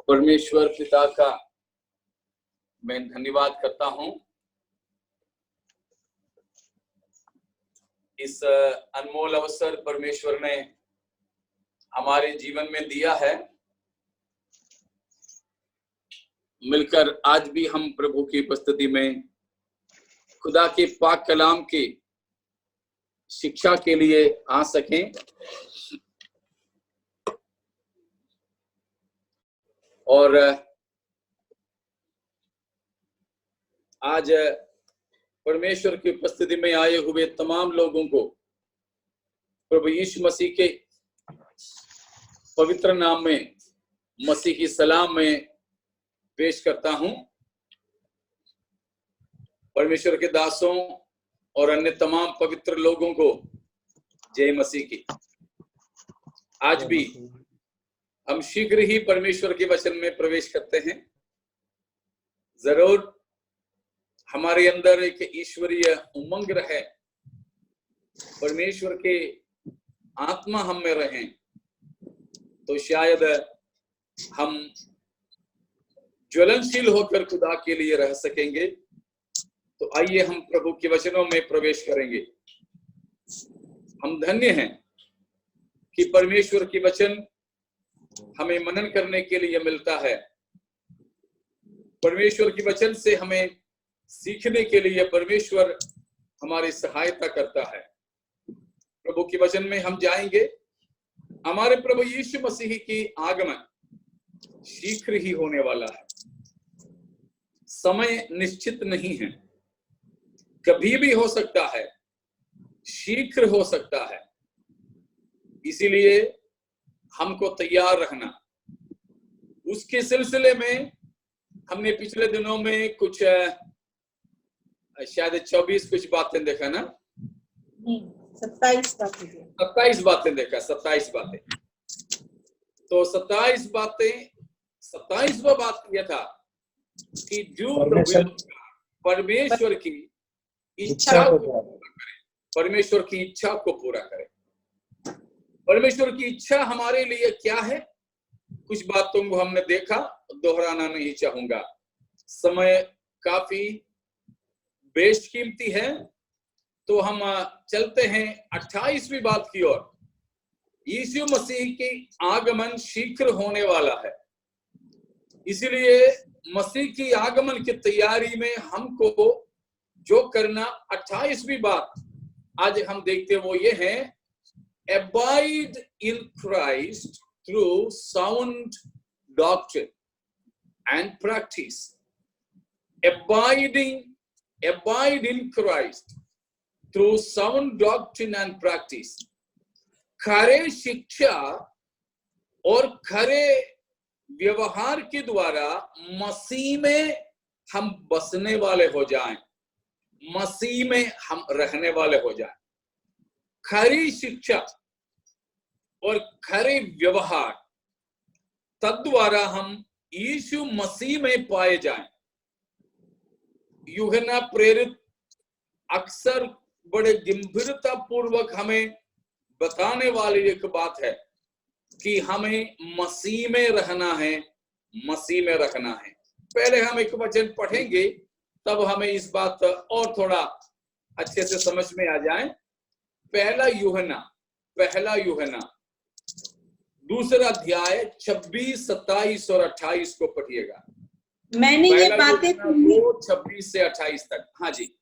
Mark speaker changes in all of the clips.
Speaker 1: परमेश्वर पिता का मैं धन्यवाद करता हूं इस अनमोल अवसर परमेश्वर ने हमारे जीवन में दिया है। मिलकर आज भी हम प्रभु की उपस्थिति में खुदा के पाक कलाम की शिक्षा के लिए आ सकें और आज परमेश्वर की उपस्थिति में आए हुए तमाम लोगों को प्रभु यीशु मसीह के पवित्र नाम में मसीही सलाम में पेश करता हूं। परमेश्वर के दासों और अन्य तमाम पवित्र लोगों को जय मसीह की। आज भी हम शीघ्र ही परमेश्वर के वचन में प्रवेश करते हैं। जरूर हमारे अंदर एक ईश्वरीय उमंग रहे, परमेश्वर के आत्मा हम में रहे तो शायद हम ज्वलनशील होकर खुदा के लिए रह सकेंगे। तो आइए हम प्रभु के वचनों में प्रवेश करेंगे। हम धन्य हैं कि परमेश्वर की वचन हमें मनन करने के लिए मिलता है। परमेश्वर की वचन से हमें सीखने के लिए परमेश्वर हमारी सहायता करता है। प्रभु के वचन में हम जाएंगे। हमारे प्रभु यीशु मसीह की आगमन शीघ्र ही होने वाला है। समय निश्चित नहीं है, कभी भी हो सकता है, शीघ्र हो सकता है। इसीलिए हमको तैयार रहना। उसके सिलसिले में हमने पिछले दिनों में कुछ शायद 24 कुछ बातें देखा ना,
Speaker 2: 27
Speaker 1: बातें देखा। 27 बातें। तो 27 बातें, 27वां बात यह था कि जो परमेश्वर की इच्छा को पूरा करे, परमेश्वर की इच्छा को पूरा करे। परमेश्वर की इच्छा हमारे लिए क्या है? कुछ बातों को हमने देखा, दोहराना नहीं चाहूंगा, समय काफी बेशकीमती है। तो हम चलते हैं 28वीं बात की ओर। यीशु मसीह की आगमन शीघ्र होने वाला है। इसलिए मसीह की आगमन की तैयारी में हमको जो करना, 28वीं बात आज हम देखते हैं वो ये है, abide in Christ through sound doctrine and practice. Abide in Christ through sound doctrine and practice. खरे शिक्षा और खरे व्यवहार के द्वारा मसीह में हम बसने वाले हो जाएं, मसीह में हम रहने वाले हो जाएं। खरी शिक्षा और खरे व्यवहार तद्वारा हम यीशु मसीह में पाए जाएं। यूहन्ना प्रेरित अक्सर बड़े गंभीरता पूर्वक हमें बताने वाली एक बात है कि हमें मसीह में रहना है, मसीह में रखना है। पहले हम एक वचन पढ़ेंगे, तब हमें इस बात और थोड़ा अच्छे से समझ में आ जाए। पहला यूहन्ना दूसरा अध्याय 26, 27 और 28 को पढ़िएगा।
Speaker 2: मैंने ये बातें
Speaker 1: 26 से 28 तक। हाँ जी।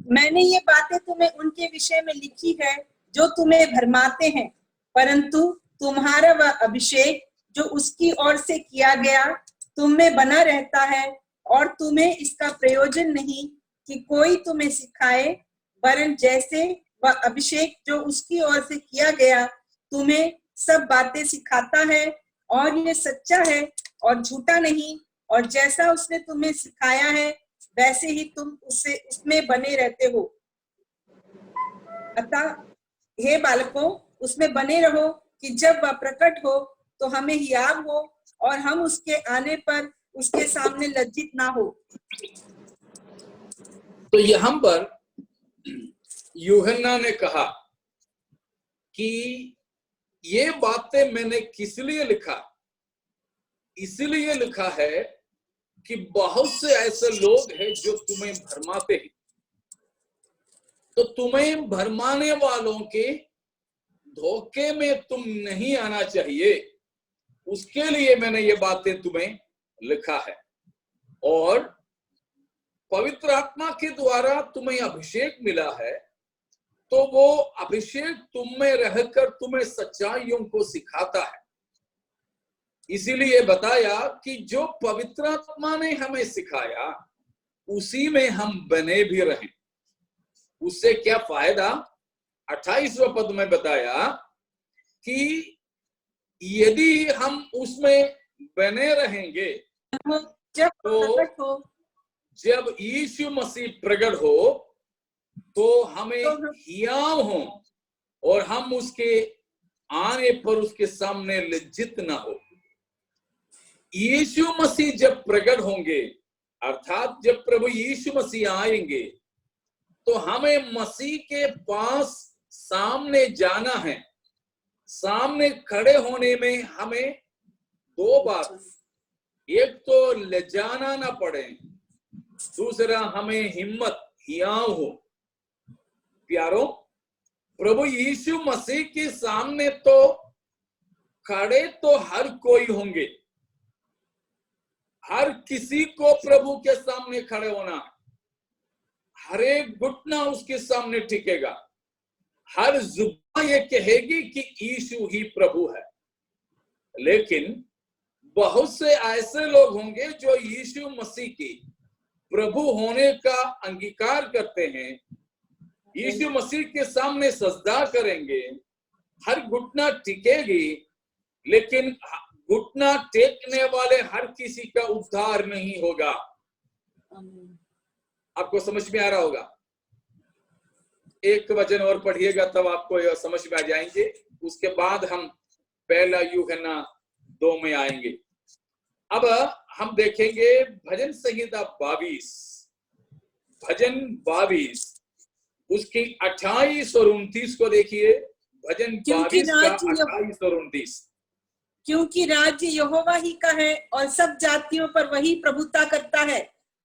Speaker 2: मैंने ये बातें तुम्हें उनके विषय में लिखी है जो तुम्हें भरमाते हैं, परंतु तुम्हारा वह अभिषेक जो उसकी ओर से किया गया तुम में बना रहता है, और तुम्हें इसका प्रयोजन नहीं कि कोई तुम्हें सिखाए, वरन जैसे वह अभिषेक जो उसकी ओर से किया गया तुम्हें सब बातें सिखाता है, और ये सच्चा है और झूठा नहीं, और जैसा उसने तुम्हें सिखाया है वैसे ही तुम उसमें बने रहते हो। अतः हे बालकों, उसमें बने रहो कि जब वह प्रकट हो तो हमें हियाव हो और हम उसके आने पर उसके सामने लज्जित ना हो।
Speaker 1: तो यहाँ पर यूहन्ना ने कहा कि ये बातें मैंने किस लिए लिखा, इसलिए लिखा है कि बहुत से ऐसे लोग हैं जो तुम्हें भरमाते हैं। तो तुम्हें भरमाने वालों के धोखे में तुम नहीं आना चाहिए, उसके लिए मैंने ये बातें तुम्हें लिखा है। और पवित्र आत्मा के द्वारा तुम्हें अभिषेक मिला है, तो वो अभिषेक तुम में रहकर तुम्हें सच्चाइयों को सिखाता है। इसीलिए बताया कि जो पवित्र आत्मा ने हमें सिखाया उसी में हम बने भी रहें। उससे क्या फायदा? 28वें पद में बताया कि यदि हम उसमें बने रहेंगे तो जब यीशु मसीह प्रकट हो तो हमें हियाव हो और हम उसके आने पर उसके सामने लज्जित ना हो। यीशु मसीह जब प्रकट होंगे, अर्थात जब प्रभु यीशु मसीह आएंगे, तो हमें मसीह के पास सामने जाना है। सामने खड़े होने में हमें दो बात, एक तो लजाना ना पड़े, दूसरा हमें हिम्मत हियाव हो। प्यारो, प्रभु यीशु मसीह के सामने तो खड़े तो हर कोई होंगे, हर किसी को प्रभु के सामने खड़े होना है। हर एक घुटना उसके सामने टिकेगा, हर जुबान ये कहेगी कि यीशु ही प्रभु है। लेकिन बहुत से ऐसे लोग होंगे जो यीशु मसीह की प्रभु होने का अंगीकार करते हैं, यीशु मसीह के सामने सजदा करेंगे, हर घुटना टिकेगी, लेकिन घुटना टेकने वाले हर किसी का उद्धार नहीं होगा। आपको समझ में आ रहा होगा? एक वचन और पढ़िएगा तब आपको यह समझ में आ जाएंगे। उसके बाद हम पहला यूहन्ना 2 में आएंगे। अब हम देखेंगे भजन संहिता 22, भजन 22 उसकी 28 और 29 को देखिए। भजन 22 का 28 और 29।
Speaker 2: क्योंकि राज्य यहोवा ही का है और सब जातियों पर वही प्रभुता करता है।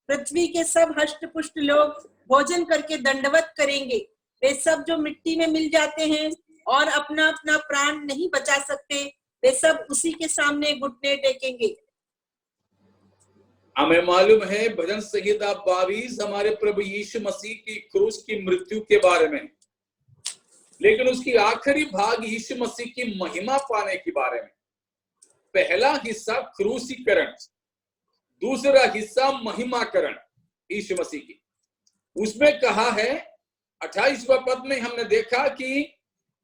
Speaker 2: पृथ्वी के सब हष्ट पुष्ट लोग भोजन करके दंडवत करेंगे। वे सब जो मिट्टी में मिल जाते हैं और अपना अपना प्राण नहीं बचा सकते, वे सब उसी के सामने घुटने टेकेंगे।
Speaker 1: हमें मालूम है भजन संहिता 22 हमारे प्रभु यीशु मसीह की क्रूस की मृत्यु के बारे में, लेकिन उसकी आखिरी भाग यीशु मसीह की महिमा पाने के बारे में। पहला हिस्सा क्रूसीकरण, दूसरा हिस्सा महिमाकरण यीशु मसीह की। उसमें कहा है 28वें पद में हमने देखा कि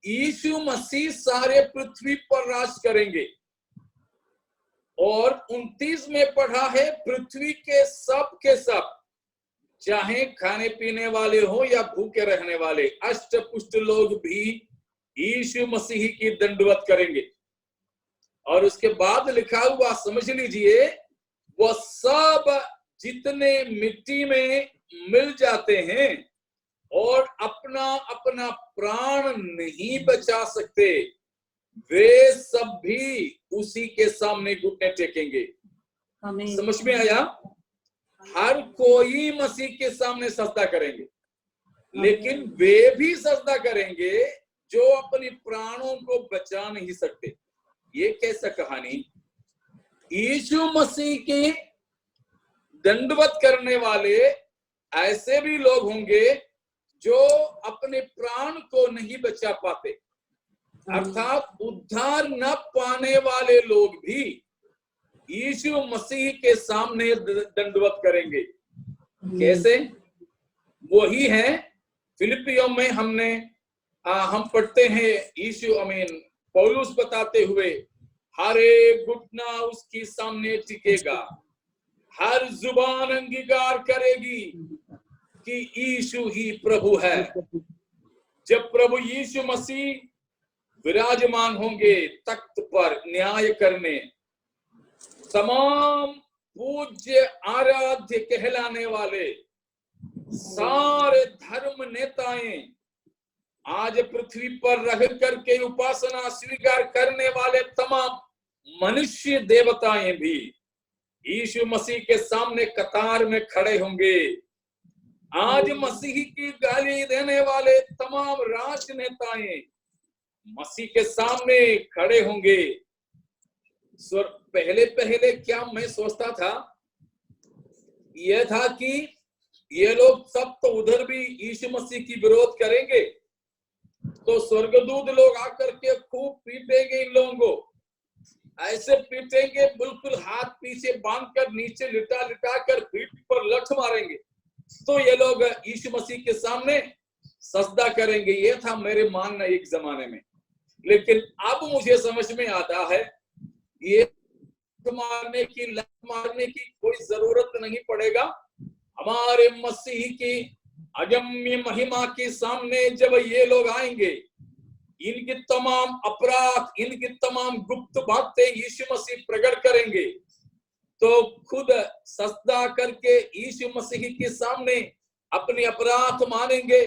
Speaker 1: यीशु मसीह सारे पृथ्वी पर राज करेंगे, और 29 में पढ़ा है पृथ्वी के सब चाहे खाने पीने वाले हो या भूखे रहने वाले अष्ट पुष्ट लोग भी यीशु मसीह की दंडवत करेंगे। और उसके बाद लिखा हुआ समझ लीजिए, वो सब जितने मिट्टी में मिल जाते हैं और अपना अपना प्राण नहीं बचा सकते, वे सब भी उसी के सामने घुटने टेकेंगे। समझ में आया? हर कोई मसीह के सामने सजदा करेंगे, लेकिन वे भी सजदा करेंगे जो अपने प्राणों को बचा नहीं सकते। ये कैसा कहानी? यीशु मसीह के दंडवत करने वाले ऐसे भी लोग होंगे जो अपने प्राण को नहीं बचा पाते, अर्थात उद्धार न पाने वाले लोग भी यीशु मसीह के सामने दंडवत करेंगे। कैसे? वही है फिलिपियों में हम पढ़ते हैं, यीशु पौलुस बताते हुए, हर एक घुटना उसके सामने टिकेगा, हर जुबान अंगीकार करेगी कि यीशु ही प्रभु है। जब प्रभु यीशु मसीह विराजमान होंगे तख्त पर न्याय करने, तमाम पूज्य आराध्य कहलाने वाले सारे धर्म नेताएं, आज पृथ्वी पर रह करके उपासना स्वीकार करने वाले तमाम मनुष्य देवताएं भी यीशु मसीह के सामने कतार में खड़े होंगे। आज मसीह की गाली देने वाले तमाम राजनेताएं मसीह के सामने खड़े होंगे। पहले पहले क्या मैं सोचता था, यह था कि ये लोग सब तो उधर भी यीशु मसीह की विरोध करेंगे, तो स्वर्गदूत लोग आकर के खूब पीटेंगे इन लोगों को, ऐसे पीटेंगे बिल्कुल हाथ पीछे बांधकर नीचे लिटा लिटा कर पीठ पर लठ मारेंगे, तो ये लोग यीशु मसीह के सामने सजदा करेंगे। ये था मेरे मानना एक जमाने में, लेकिन अब मुझे समझ में आता है ये मारने की कोई जरूरत नहीं पड़ेगा। हमारे मसीह की अगम्य महिमा के सामने जब ये लोग आएंगे, इनकी तमाम अपराध, इनकी तमाम गुप्त बातें यीशु मसीह प्रकट करेंगे, तो खुद सजदा करके यीशु मसीह के सामने अपने अपराध मानेंगे,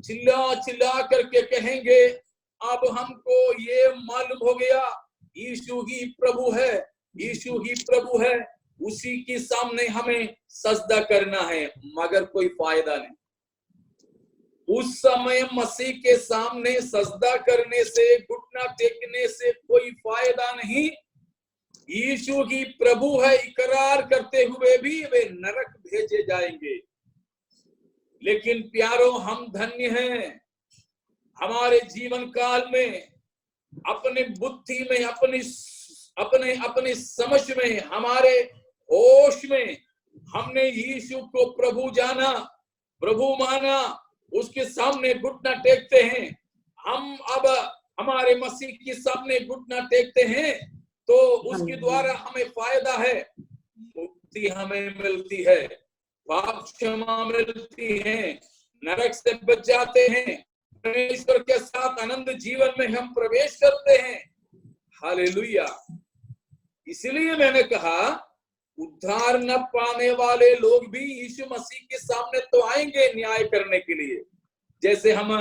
Speaker 1: चिल्ला चिल्ला करके कहेंगे, अब हमको ये मालूम हो गया यीशु ही प्रभु है, यीशु ही प्रभु है, उसी के सामने हमें सजदा करना है। मगर कोई फायदा नहीं। उस समय मसीह के सामने सजदा करने से, घुटना टेकने से कोई फायदा नहीं। यीशु ही प्रभु है इकरार करते हुए भी वे नरक भेजे जाएंगे। लेकिन प्यारों, हम धन्य हैं, हमारे जीवन काल में अपनी बुद्धि में, अपने समझ में, हमारे होश में हमने यीशु को प्रभु जाना, प्रभु माना, उसके सामने घुटना टेकते हैं। हम अब हमारे मसीह के सामने घुटना टेकते हैं तो उसके द्वारा हमें फायदा है, मुक्ति हमें मिलती है, पाप क्षमा मिलती है, नरक से बच जाते हैं, परमेश्वर के साथ आनंद जीवन में हम प्रवेश करते हैं। हालेलुया। इसलिए मैंने कहा उद्धार न पाने वाले लोग भी यीशु मसीह के सामने तो आएंगे न्याय करने के लिए। जैसे हम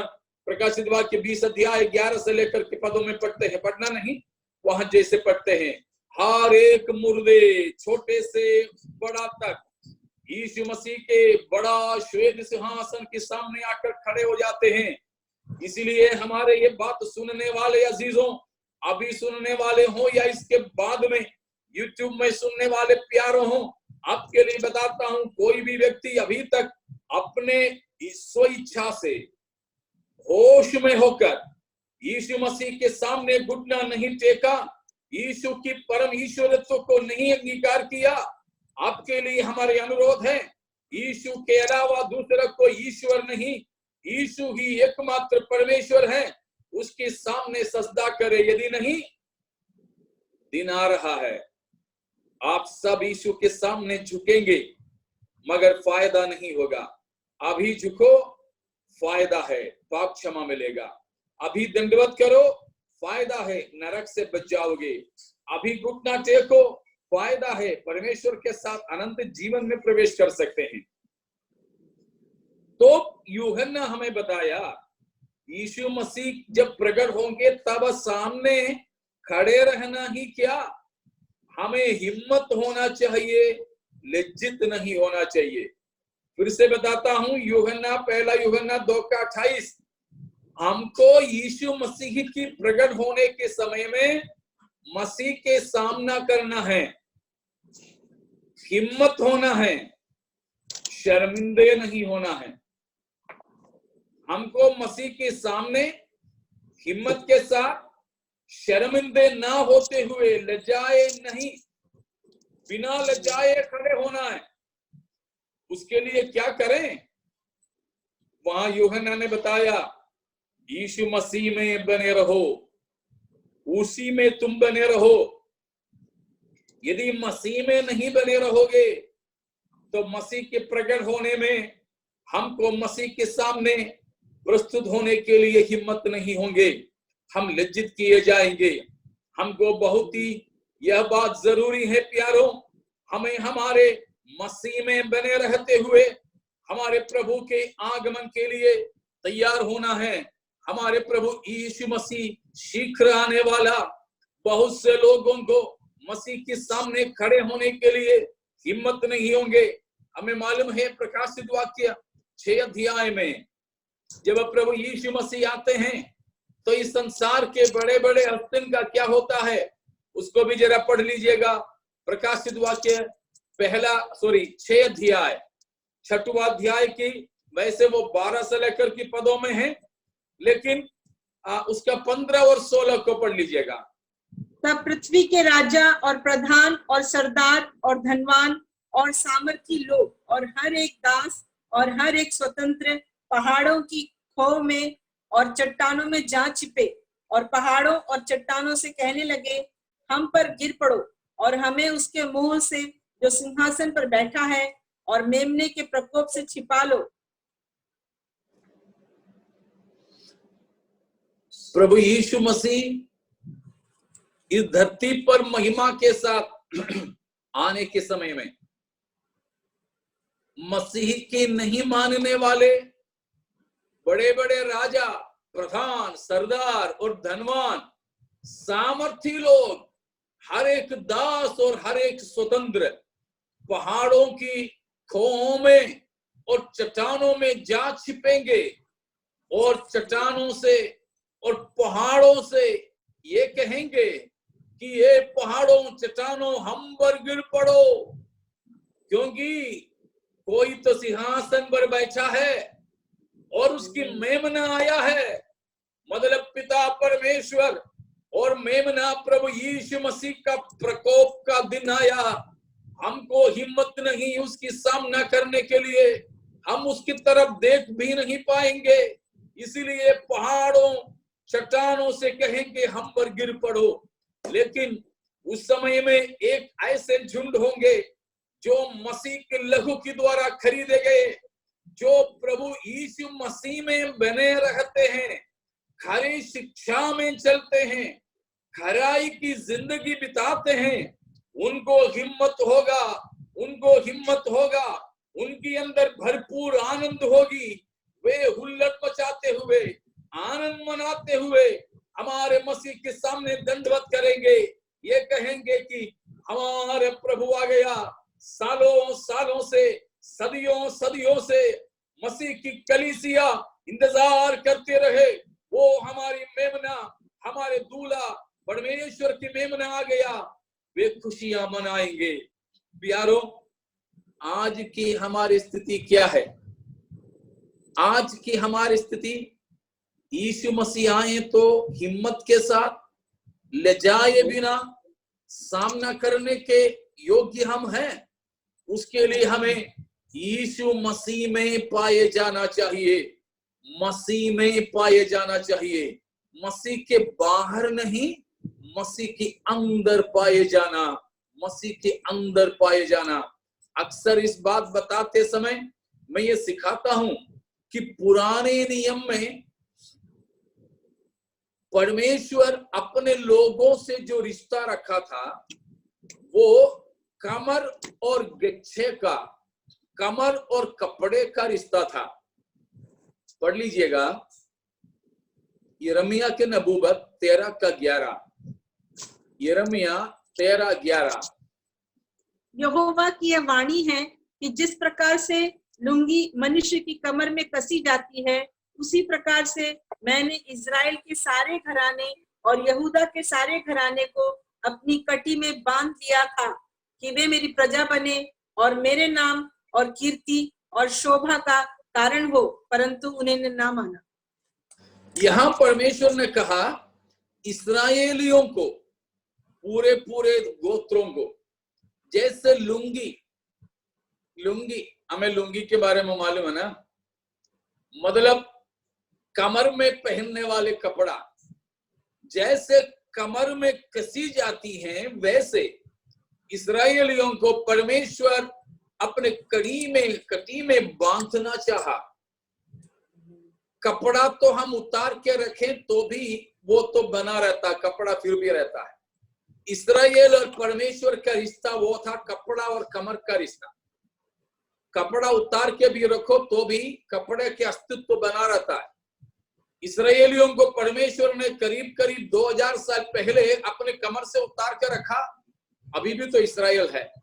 Speaker 1: प्रकाशित वाक्य 20 अध्याय 11 से लेकर के पदों में पढ़ते हैं, पढ़ना नहीं, वहां जैसे पढ़ते हैं, हर एक मुर्दे छोटे से बड़ा तक यीशु मसीह के बड़ा श्वेत सिंहासन के सामने आकर खड़े हो जाते हैं। इसलिए हमारे ये बात सुनने वाले अजीजों, अभी सुनने वाले हो या इसके बाद में यूट्यूब में सुनने वाले प्यारों हो, आपके लिए बताता हूं, कोई भी व्यक्ति अभी तक अपने स्व इच्छा से होश में होकर यीशु मसीह के सामने घुटना नहीं टेका, यीशु की परम ईश्वरत्व को नहीं अंगीकार किया, आपके लिए हमारे अनुरोध है, यीशु के अलावा दूसरा कोई ईश्वर नहीं, यीशु ही एकमात्र परमेश्वर है, उसके सामने सजदा करे। यदि नहीं, दिन आ रहा है, आप सब यीशु के सामने झुकेंगे मगर फायदा नहीं होगा। अभी झुको, फायदा है, पाप क्षमा मिलेगा। अभी दंडवत करो, फायदा है, नरक से बच जाओगे। अभी घुटना टेको, फायदा है, परमेश्वर के साथ अनंत जीवन में प्रवेश कर सकते हैं। तो यूहन्ना हमें बताया यीशु मसीह जब प्रकट होंगे तब सामने खड़े रहना ही क्या, हमें हिम्मत होना चाहिए, लज्जित नहीं होना चाहिए। फिर से बताता हूं, यूहन्ना, पहला यूहन्ना 2:28, हमको यीशु मसीह की प्रकट होने के समय में मसीह के सामना करना है, हिम्मत होना है, शर्मिंदे नहीं होना है। हमको मसीह के सामने हिम्मत के साथ, शर्मिंदे ना होते हुए, लज्जाए नहीं, बिना लज्जाए खड़े होना है। उसके लिए क्या करें? वहां यूहन्ना ने बताया, यीशु मसीह में बने रहो, उसी में तुम बने रहो। यदि मसीह में नहीं बने रहोगे तो मसीह के प्रकट होने में हमको मसीह के सामने प्रस्तुत होने के लिए हिम्मत नहीं होंगे, हम लज्जित किए जाएंगे। हमको बहुत ही यह बात जरूरी है प्यारों, हमें हमारे मसीह में बने रहते हुए हमारे प्रभु के आगमन के लिए तैयार होना है। हमारे प्रभु यीशु मसीह शीघ्र आने वाला, बहुत से लोगों को मसीह के सामने खड़े होने के लिए हिम्मत नहीं होंगे। हमें मालूम है प्रकाशित वाक्य 6 अध्याय में जब प्रभु यीशु मसीह आते हैं तो इस संसार के बड़े बड़े हस्तिन का क्या होता है, उसको भी जरा पढ़ लीजिएगा। प्रकाशित वाक्य 6 अध्याय 6वां अध्याय की, वैसे वो 12 से लेकर के पदों में है, लेकिन उसका 15 और 16 को पढ़ लीजिएगा।
Speaker 2: तब पृथ्वी के राजा और प्रधान और सरदार और धनवान और सामर्थी लोग और हर एक दास और हर एक स्वतंत्र पहाड़ों की खो में और चट्टानों में जा छिपे और पहाड़ों और चट्टानों से कहने लगे, हम पर गिर पड़ो और हमें उसके मुंह से जो सिंहासन पर बैठा है और मेमने के प्रकोप से छिपा लो।
Speaker 1: प्रभु यीशु मसीह इस धरती पर महिमा के साथ आने के समय में मसीह के नहीं मानने वाले बड़े बड़े राजा, प्रधान, सरदार और धनवान, सामर्थी लोग, हर एक दास और हर एक स्वतंत्र पहाड़ों की खोहों में और चट्टानों में जा छिपेंगे और चट्टानों से और पहाड़ों से ये कहेंगे कि ये पहाड़ों चट्टानों हम पर गिर पड़ो, क्योंकि कोई तो सिंहासन पर बैठा है और उसकी मेमना आया है, मतलब पिता परमेश्वर और मेमना प्रभु यीशु मसीह का प्रकोप का दिन आया। हमको हिम्मत नहीं उसकी सामना करने के लिए, हम उसकी तरफ देख भी नहीं पाएंगे, इसीलिए पहाड़ों चट्टानों से कहेंगे हम पर गिर पड़ो। लेकिन उस समय में एक ऐसे झुंड होंगे जो मसीह के लहू के द्वारा खरीदे गए, जो प्रभु यीशु मसीह में बने रहते हैं, खरी शिक्षा में चलते हैं, खराई की जिंदगी बिताते हैं, उनको हिम्मत होगा, उनके अंदर भरपूर आनंद होगी। वे हुल्लड़ मचाते हुए, आनंद मनाते हुए हमारे मसीह के सामने दंडवत करेंगे। ये कहेंगे कि हमारे प्रभु आ गया। सालों सालों से, सदियों सदियों से मसीह की कलीसिया इंतजार करते रहे, वो हमारी मेमना, हमारे दूल्हा परमेश्वर की मेमना आ गया, वे खुशियां मनाएंगे। प्यारो, आज की हमारी स्थिति क्या है? आज की हमारी स्थिति, यीशु मसीह आए तो हिम्मत के साथ ले जाए बिना सामना करने के योग्य हम हैं। उसके लिए हमें यीशु मसीह में पाए जाना चाहिए, मसीह में पाए जाना चाहिए, मसीह के बाहर नहीं, मसीह के अंदर पाए जाना, मसीह के अंदर पाए जाना। अक्सर इस बात बताते समय मैं ये सिखाता हूं कि पुराने नियम में परमेश्वर अपने लोगों से जो रिश्ता रखा था वो कमर और गच्छे का, कमर और कपड़े का रिश्ता था। पढ़ लीजिएगा यिर्मयाह के नबूवत 13:11, यिर्मयाह 13:11।
Speaker 2: यहोवा की यह वाणी है कि जिस प्रकार से लुंगी मनुष्य की कमर में कसी जाती है, उसी प्रकार से मैंने इज़राइल के सारे घराने और यहूदा के सारे घराने को अपनी कटी में बांध दिया था कि वे मेरी प्रजा बने और मेरे नाम और कीर्ति और शोभा का कारण हो, परंतु उन्हें ना माना।
Speaker 1: यहां परमेश्वर ने कहा इस्राएलियों को, पूरे पूरे गोत्रों को, जैसे लुंगी, हमें लुंगी के बारे में मालूम है ना, मतलब कमर में पहनने वाले कपड़ा, जैसे कमर में कसी जाती हैं, वैसे इस्राएलियों को परमेश्वर अपने कटी में बांधना चाहा। कपड़ा तो हम उतार के रखें तो भी वो तो बना रहता, कपड़ा फिर भी रहता है। इस्राएल और परमेश्वर का रिश्ता वो था कपड़ा और कमर का रिश्ता। कपड़ा उतार के भी रखो तो भी कपड़े के अस्तित्व बना रहता है। इस्राएलियों को परमेश्वर ने करीब करीब 2000 साल पहले अपने कमर से उतार कर रखा अभी भी तो इस्राएल है,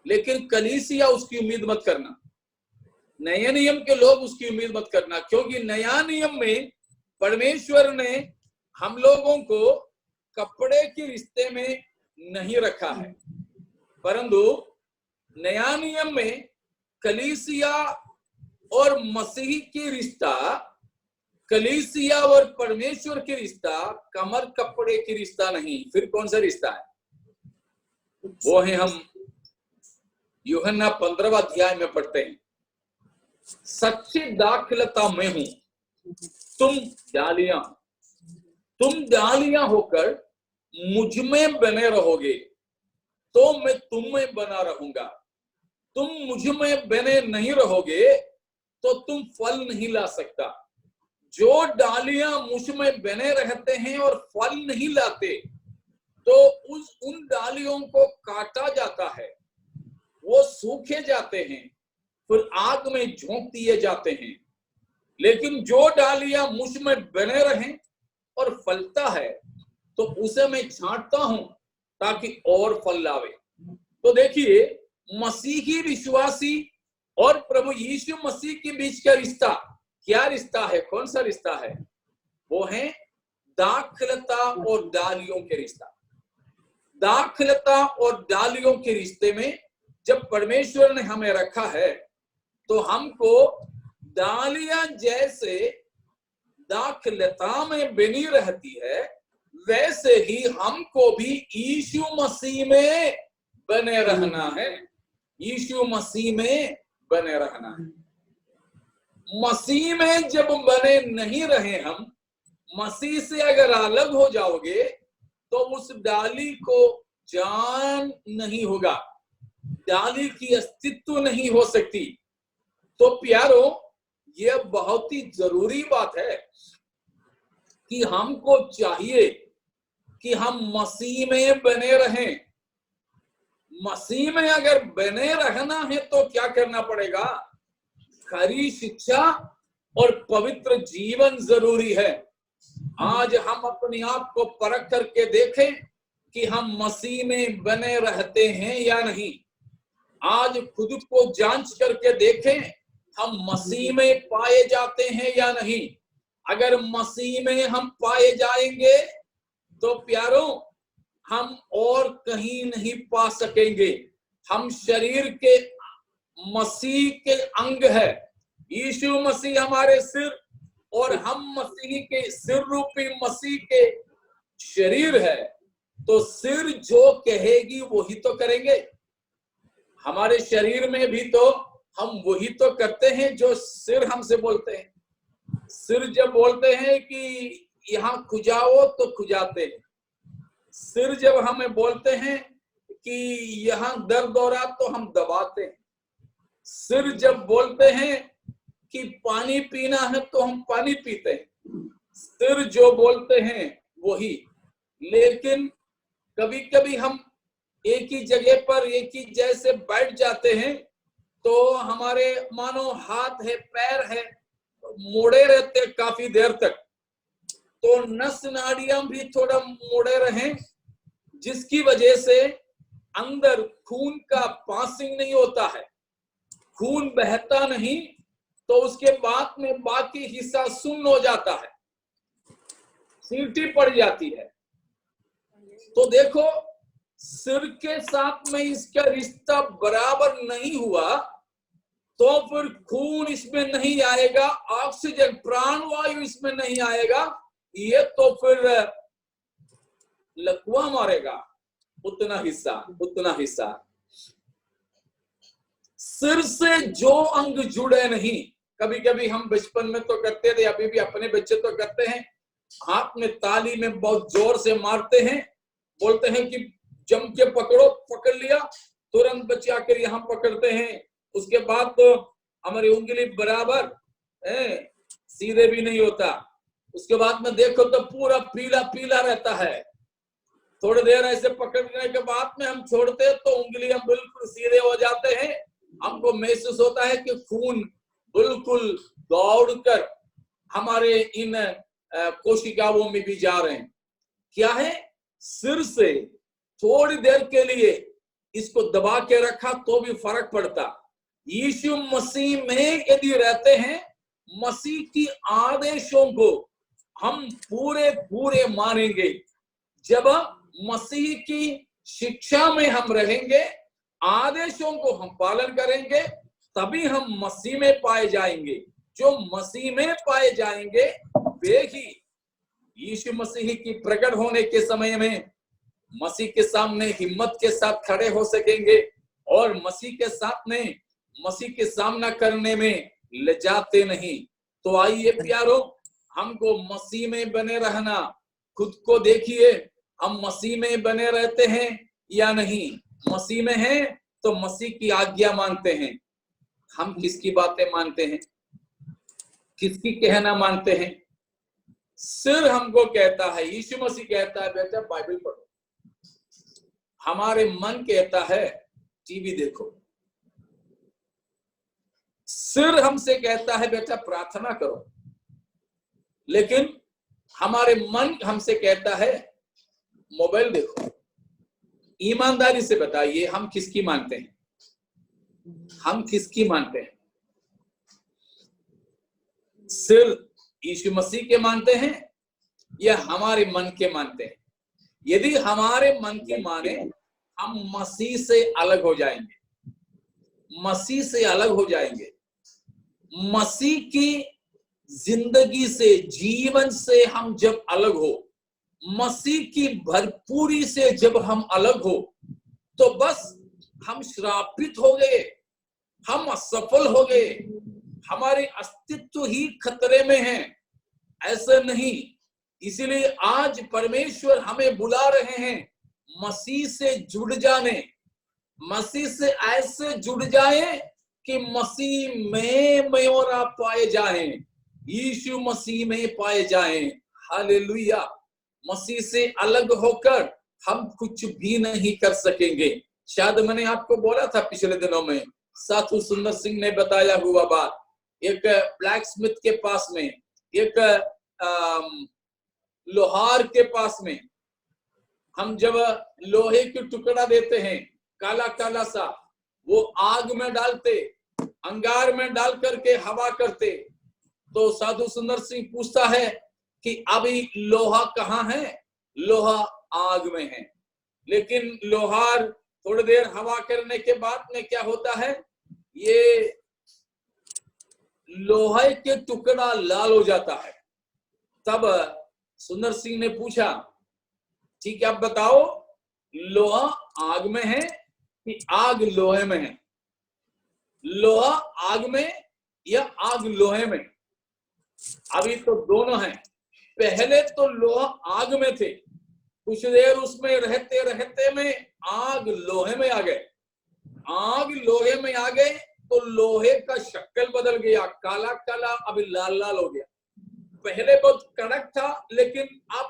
Speaker 1: लेकिन कलीसिया उसकी उम्मीद मत करना, नए नियम के लोग उसकी उम्मीद मत करना, क्योंकि नया नियम में परमेश्वर ने हम लोगों को कपड़े के रिश्ते में नहीं रखा है, परंतु नया नियम में कलीसिया और मसीह की रिश्ता, कलीसिया और परमेश्वर की रिश्ता कमर कपड़े की रिश्ता नहीं, फिर कौन सा रिश्ता है? वो है हम यूहन्ना 15वां अध्याय में पढ़ते हैं, सच्ची दाखलता में हूं, तुम डालियां होकर मुझ में बने रहोगे तो मैं तुम में बना रहूंगा, तुम मुझ में बने नहीं रहोगे तो तुम फल नहीं ला सकता। जो डालियां मुझ में बने रहते हैं और फल नहीं लाते तो उन डालियों को काटा जाता है, वो सूखे जाते हैं, फिर आग में झोंक दिए जाते हैं। लेकिन जो डालियां मुझ में बने रहें और फलता है तो उसे मैं छांटता हूं ताकि और फल लावे। तो देखिए, मसीही विश्वासी और प्रभु यीशु मसीह के बीच का रिश्ता क्या रिश्ता है? कौन सा रिश्ता है? वो है दाखलता और डालियों के रिश्ता। दाखलता और डालियों के रिश्ते में जब परमेश्वर ने हमें रखा है तो हमको डालियां जैसे दाखलता में बनी रहती है, वैसे ही हमको भी यीशु मसीह में बने रहना है। यीशु मसीह में बने रहना है। मसीह में जब बने नहीं रहे हम, मसीह से अगर अलग हो जाओगे तो उस डाली को जान नहीं होगा, डाली की अस्तित्व नहीं हो सकती। तो प्यारो, यह बहुत ही जरूरी बात है कि हमको चाहिए कि हम मसीह में बने रहें। मसीह में अगर बने रहना है तो क्या करना पड़ेगा? खरी शिक्षा और पवित्र जीवन जरूरी है। आज हम अपने आप को परख करके देखें कि हम मसीह में बने रहते हैं या नहीं। आज खुद को जांच करके देखें, हम मसीह में पाए जाते हैं या नहीं। अगर मसीह में हम पाए जाएंगे तो प्यारो, हम और कहीं नहीं पा सकेंगे। हम शरीर के मसीह के अंग है। यीशु मसीह हमारे सिर और हम मसीह के सिर रूपी मसीह के शरीर है। तो सिर जो कहेगी वही तो करेंगे। हमारे शरीर में भी तो हम वही तो करते हैं जो सिर हमसे बोलते हैं। सिर जब बोलते हैं कि यहाँ खुजाओ तो खुजाते हैं। सिर जब हमें बोलते हैं कि यहाँ दर्द हो रहा तो हम दबाते हैं। सिर जब बोलते हैं कि पानी पीना है तो हम पानी पीते हैं। सिर जो बोलते हैं वही। लेकिन कभी कभी हम एक ही जगह पर एक ही जैसे बैठ जाते हैं तो हमारे मानो हाथ है पैर है मोड़े रहते काफी देर तक, तो नस नाड़ियां भी थोड़ा मोड़े रहें, जिसकी वजह से अंदर खून का पासिंग नहीं होता है, खून बहता नहीं, तो उसके बाद में बाकी हिस्सा सुन्न हो जाता है, सीटी पड़ जाती है। तो देखो, सिर के साथ में इसका रिश्ता बराबर नहीं हुआ तो फिर खून इसमें नहीं आएगा, ऑक्सीजन प्राणवायु इसमें नहीं आएगा, ये तो फिर लकवा मारेगा। उतना हिस्सा सिर से जो अंग जुड़े नहीं। कभी कभी हम बचपन में तो करते थे, अभी भी अपने बच्चे तो करते हैं, हाथ में ताली में बहुत जोर से मारते हैं, बोलते हैं कि जम के पकड़ो, पकड़ लिया, तुरंत बच्चे आकर यहाँ पकड़ते हैं। उसके बाद तो हमारी उंगली बराबर सीधे भी नहीं होता। उसके बाद में देखो तो पूरा पीला पीला रहता है। थोड़ी देर ऐसे पकड़ने के बाद में हम छोड़ते तो उंगलियां बिल्कुल सीधे हो जाते हैं। हमको महसूस होता है कि खून बिल्कुल दौड़कर हमारे इन कोशिकाओं में भी जा रहे हैं। क्या है? सिर से थोड़ी देर के लिए इसको दबा के रखा तो भी फर्क पड़ता। यीशु मसीह में यदि रहते हैं, मसीह की आदेशों को हम पूरे पूरे मानेंगे। जब मसीह की शिक्षा में हम रहेंगे, आदेशों को हम पालन करेंगे, तभी हम मसीह में पाए जाएंगे। जो मसीह में पाए जाएंगे वे ही यीशु मसीह की प्रकट होने के समय में मसीह के सामने हिम्मत के साथ खड़े हो सकेंगे और मसीह के साथ में मसीह के सामना करने में लजाते नहीं। तो आइए प्यारो, हमको मसीह में बने रहना। खुद को देखिए, हम मसीह में बने रहते हैं या नहीं। मसीह में हैं तो मसीह की आज्ञा मानते हैं। हम किसकी बातें मानते हैं, किसकी कहना मानते हैं? सिर हमको कहता है, यीशु मसीह कहता है बेटा बाइबल पढ़ो। हमारे मन कहता है टीवी देखो। सिर हमसे कहता है बेटा प्रार्थना करो, लेकिन हमारे मन हमसे कहता है मोबाइल देखो। ईमानदारी से बताइए, हम किसकी मानते हैं? हम किसकी मानते हैं? सिर यीशु मसीह के मानते हैं या हमारे मन के मानते हैं? यदि हमारे मन की माने, हम मसीह से अलग हो जाएंगे। मसीह से अलग हो जाएंगे। मसीह की जिंदगी से, जीवन से हम जब अलग हो, मसीह की भरपूरी से जब हम अलग हो, तो बस हम श्रापित हो गए, हम असफल हो गए, हमारे अस्तित्व ही खतरे में है। ऐसा नहीं। इसलिए आज परमेश्वर हमें बुला रहे हैं मसीह से जुड़ जाने। मसीह से ऐसे जुड़ जाए कि मसीह में और आप पाए जाएं, यीशु मसीह में पाए जाएं। हालेलुया। मसीह से अलग होकर हम कुछ भी नहीं कर सकेंगे। शायद मैंने आपको बोला था पिछले दिनों में, साधु सुंदर सिंह ने बताया हुआ बात। एक ब्लैक स्मिथ के पास में, एक लोहार के पास में, हम जब लोहे की टुकड़ा देते हैं काला काला सा, वो आग में डालते, अंगार में डाल करके हवा करते, तो साधु सुंदर सिंह पूछता है कि अभी लोहा कहाँ है? लोहा आग में है। लेकिन लोहार थोड़ी देर हवा करने के बाद में क्या होता है, ये लोहे के टुकड़ा लाल हो जाता है। तब सुंदर सिंह ने पूछा, ठीक है आप बताओ, लोहा आग में है कि आग लोहे में है? लोहा आग में या आग लोहे में? अभी तो दोनों हैं। पहले तो लोहा आग में थे, कुछ देर उसमें रहते रहते में आग लोहे में आ गए। आग लोहे में आ गए तो लोहे का शक्ल बदल गया, काला काला अभी लाल लाल हो गया। पहले बहुत कड़क था, लेकिन अब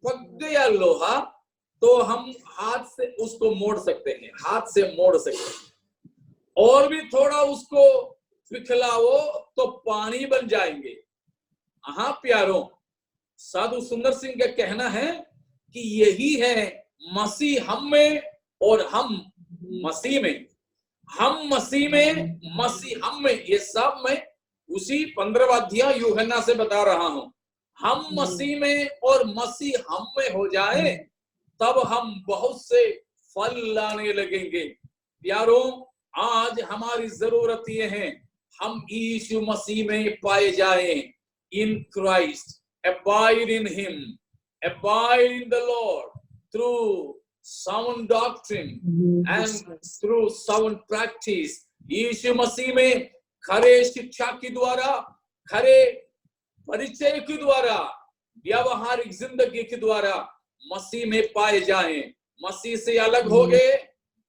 Speaker 1: पक गया लोहा, तो हम हाथ से उसको मोड़ सकते हैं, हाथ से मोड़ सकते हैं। और भी थोड़ा उसको पिघलाओ तो पानी बन जाएंगे। हाँ प्यारों, साधु सुंदर सिंह का कहना है कि यही है मसीह हम में और हम मसीह में। हम मसीह में, मसीह हम में। ये सब मैं उसी 15वां अध्याय यूहन्ना से बता रहा हूं। हम मसीह में और मसीह हम में हो जाए, तब हम बहुत से फल लाने लगेंगे। प्यारों, आज हमारी जरूरत ये है, हम यीशु मसीह में पाए जाएं। In Christ, abide in Him, abide in the Lord through sound doctrine and through sound practice. यीशु मसीह में खरे शिक्षा के द्वारा, खरे परिचय के द्वारा, व्यावहारिक जिंदगी के द्वारा मसीह में पाए जाएं। मसीह से अलग हो गए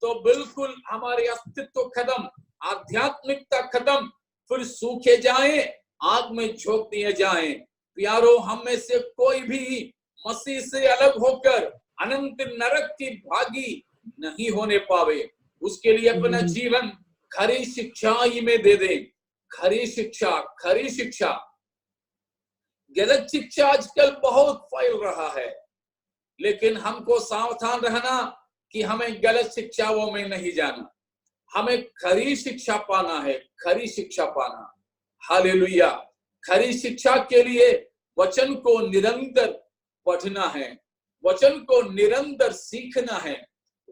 Speaker 1: तो बिल्कुल हमारे अस्तित्व खत्म, आध्यात्मिकता खत्म, फिर सूखे जाएं, आग में झोंक दिए जाएं। प्यारों, हम में से कोई भी मसीह से अलग होकर अनंत नरक की भागी नहीं होने पावे। उसके लिए अपना जीवन खरी शिक्षाई में दे दें। खरी शिक्षा, खरी शिक्षा। गलत शिक्षा आजकल बहुत फैल रहा है, लेकिन हमको सावधान रहना, कि हमें गलत शिक्षाओं में नहीं जाना, हमें खरी शिक्षा पाना है, खरी शिक्षा पाना। हालेलुया। खरी शिक्षा के लिए वचन को निरंतर पढ़ना है, वचन को निरंतर सीखना है।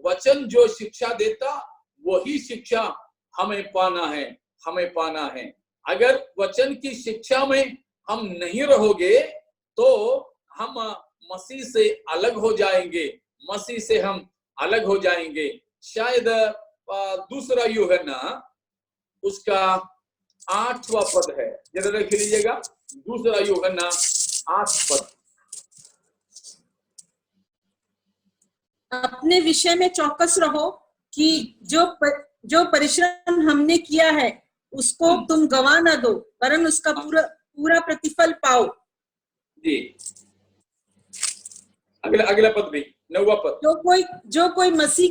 Speaker 1: वचन जो शिक्षा देता वही शिक्षा हमें पाना है, हमें पाना है। अगर वचन की शिक्षा में हम नहीं रहोगे तो हम मसीह से अलग हो जाएंगे, मसीह से हम अलग हो जाएंगे। शायद दूसरा यूहन्ना उसका 8वां पद है, जरा देख लीजिएगा। दूसरा यूहन्ना 8 पद।
Speaker 2: अपने विषय में चौकस रहो कि जो परिश्रम हमने किया है उसको तुम गवा ना दो, वरन उसका पूरा प्रतिफल पाओ।
Speaker 1: जी, अगला पद भी, 9वां पद।
Speaker 2: जो कोई मसीह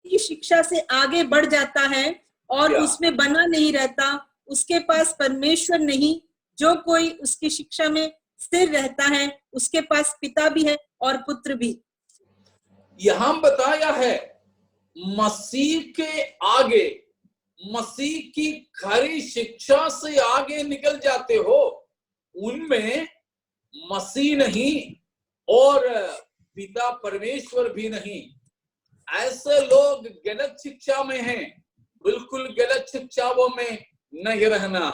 Speaker 2: की शिक्षा से आगे बढ़ जाता है और उसमें बना नहीं रहता, उसके पास परमेश्वर नहीं। जो कोई उसकी शिक्षा में स्थिर रहता है उसके पास पिता भी है और पुत्र भी।
Speaker 1: यहां बताया है मसीह के आगे, मसीह की खरी शिक्षा से आगे निकल जाते हो, उनमें मसीह नहीं और पिता परमेश्वर भी नहीं। ऐसे लोग गलत शिक्षा में हैं, बिल्कुल गलत शिक्षाओं में नहीं रहना।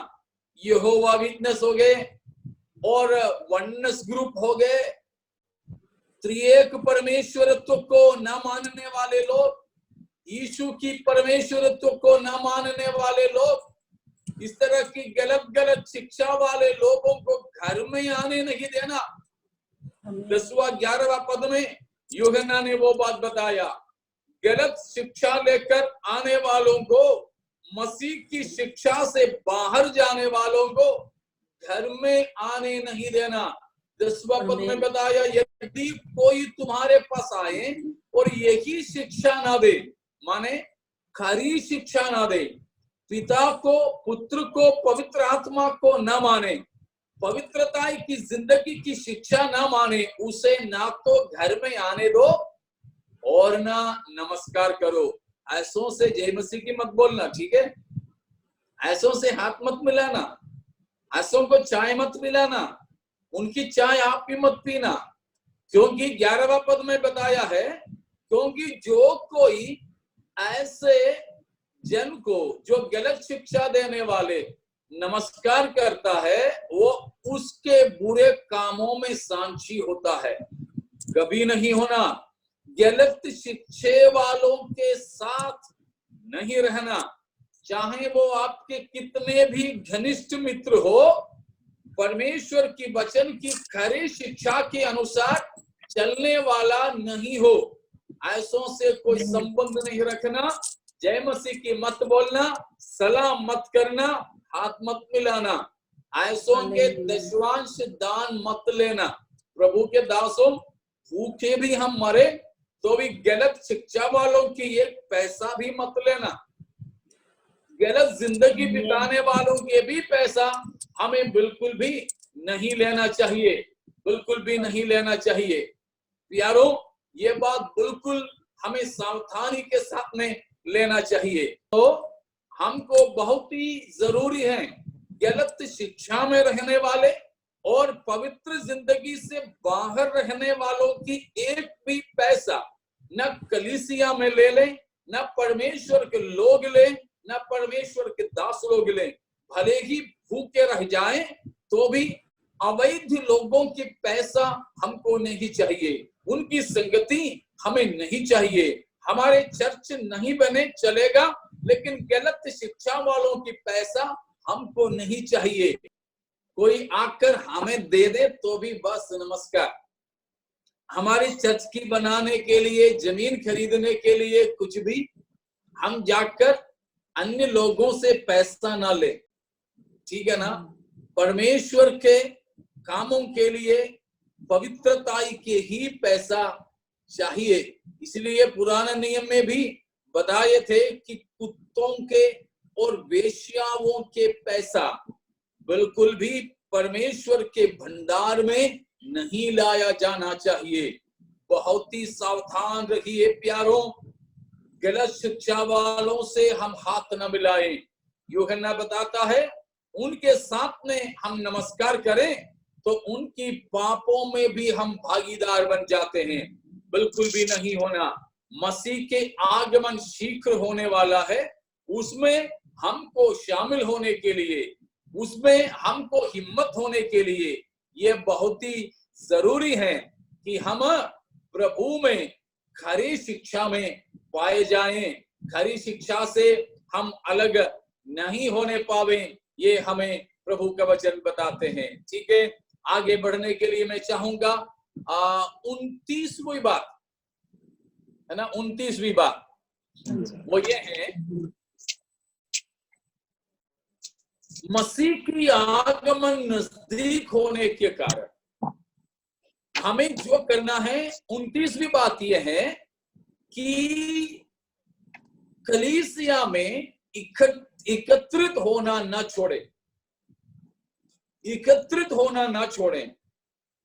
Speaker 1: यहोवा विटनेस हो गए और वननेस ग्रुप हो गए, त्रिएक परमेश्वरत्व को न मानने वाले लोग, यीशु की परमेश्वरत्व को न मानने वाले लोग, इस तरह की गलत शिक्षा वाले लोगों को घर में आने नहीं देना। 10वां 11वां पद में यूहन्ना ने वो बात बताया। गलत शिक्षा लेकर आने वालों को, मसीह की शिक्षा से बाहर जाने वालों को घर में आने नहीं देना। 10वां पद में बताया, यदि कोई तुम्हारे पास आए और यही शिक्षा ना दे, माने खरी शिक्षा ना दे, पिता को, पुत्र को, पवित्र आत्मा को न माने, पवित्रता की जिंदगी की शिक्षा ना माने, उसे ना तो घर में आने दो और ना नमस्कार करो। ऐसों से जय मसीह की मत बोलना, ठीक है? ऐसों से हाथ मत मिलाना, ऐसों को चाय मत मिलाना, उनकी चाय आप भी मत पीना। क्योंकि 11वां पद में बताया है, क्योंकि जो कोई ऐसे जन को, जो गलत शिक्षा देने वाले नमस्कार करता है, वो उसके बुरे कामों में सांची होता है। कभी नहीं होना। गलत शिक्षा वालों के साथ नहीं रहना, चाहे वो आपके कितने भी घनिष्ठ मित्र हो। परमेश्वर की वचन की खरी शिक्षा के अनुसार चलने वाला नहीं हो, ऐसों से कोई संबंध नहीं रखना। जय मसीह की मत बोलना, सलाम मत करना, हाथ मत मिलाना, ऐसों के दशवांश दान मत लेना। प्रभु के दासों, भूखे भी हम मरे तो भी गलत शिक्षा वालों की एक पैसा भी मत लेना। गलत जिंदगी बिताने वालों के भी पैसा हमें बिल्कुल भी नहीं लेना चाहिए, बिल्कुल भी नहीं लेना चाहिए। प्यारों, ये बात बिल्कुल हमें सावधानी के साथ में लेना चाहिए। तो हमको बहुत ही जरूरी है गलत शिक्षा में रहने वाले और पवित्र जिंदगी से बाहर रहने वालों की एक भी पैसा न कलीसिया में ले लें, न परमेश्वर के लोग लें, न परमेश्वर के दास लोग लें। भले ही भूखे रह जाएं तो भी अवैध लोगों की पैसा हमको नहीं चाहिए, उनकी संगति हमें नहीं चाहिए। हमारे चर्च नहीं बने चलेगा, लेकिन गलत शिक्षा वालों की पैसा हमको नहीं चाहिए। कोई आकर हमें दे दे तो भी बस नमस्कार। हमारी चर्च की बनाने के लिए, जमीन खरीदने के लिए कुछ भी हम जाकर अन्य लोगों से पैसा ना ले, ठीक है ना? परमेश्वर के कामों के लिए पवित्रता के ही पैसा चाहिए। इसलिए पुराने नियम में भी बताए थे कि कुत्तों के और वेश्याओं के पैसा बिल्कुल भी परमेश्वर के भंडार में नहीं लाया जाना चाहिए। बहुत ही सावधान रहिए प्यारों, गलत शिक्षा वालों से हम हाथ न मिलाएं। यूहन्ना बताता है उनके साथ में हम नमस्कार करें तो उनकी पापों में भी हम भागीदार बन जाते हैं। बिल्कुल भी नहीं होना। मसीह के आगमन शीघ्र होने वाला है, उसमें हमको शामिल होने के लिए, उसमें हमको हिम्मत होने के लिए ये बहुत ही जरूरी है कि हम प्रभु में खरी शिक्षा में पाए जाएं। खरी शिक्षा से हम अलग नहीं होने पावे, ये हमें प्रभु का वचन बताते हैं। ठीक है, आगे बढ़ने के लिए मैं चाहूंगा 29वीं बात है ना, 29वीं बात वो ये है, मसीह की आगमन नजदीक होने के कारण हमें जो करना है। 29वीं बात यह है कि कलीसिया में एकत्रित होना ना छोड़े, एकत्रित होना ना छोड़ें,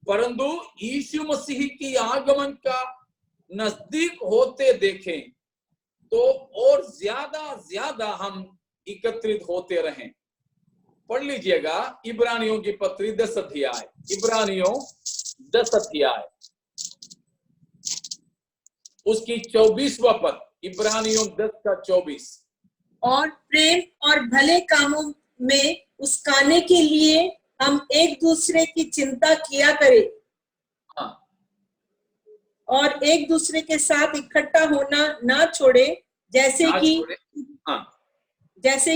Speaker 1: परंतु यीशु मसीह की आगमन का नजदीक होते देखें तो और ज्यादा हम एकत्रित होते रहें। पढ़ लीजिएगा इब्रानियों की पत्री 10 अध्याय, इब्रानियों 10 अध्याय उसकी 24वां पद, इब्रानियों 10 का 24।
Speaker 2: और प्रेम और भले कामों में उस्काने के लिए हम एक दूसरे की चिंता किया करें।
Speaker 1: हाँ।
Speaker 2: और एक दूसरे के साथ इकट्ठा होना ना छोड़े, जैसे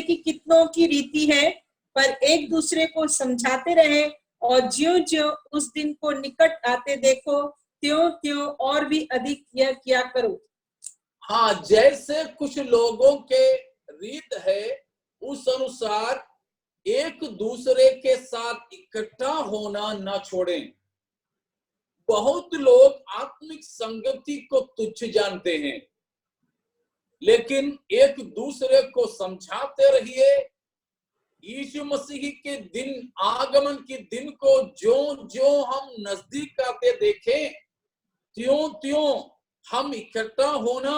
Speaker 2: कि कितनों की रीति है, पर एक दूसरे को समझाते रहे, और ज्यों-ज्यों उस दिन को निकट आते देखो त्यों-त्यों और भी अधिक यह किया करो।
Speaker 1: हाँ, जैसे कुछ लोगों के रीत है उस अनुसार एक दूसरे के साथ इकट्ठा होना ना छोड़ें। बहुत लोग आत्मिक संगति को तुच्छ जानते हैं, लेकिन एक दूसरे को समझाते रहिए। यीशु मसीह के दिन, आगमन के दिन को जो हम नजदीक आते देखें त्यों हम इकट्ठा होना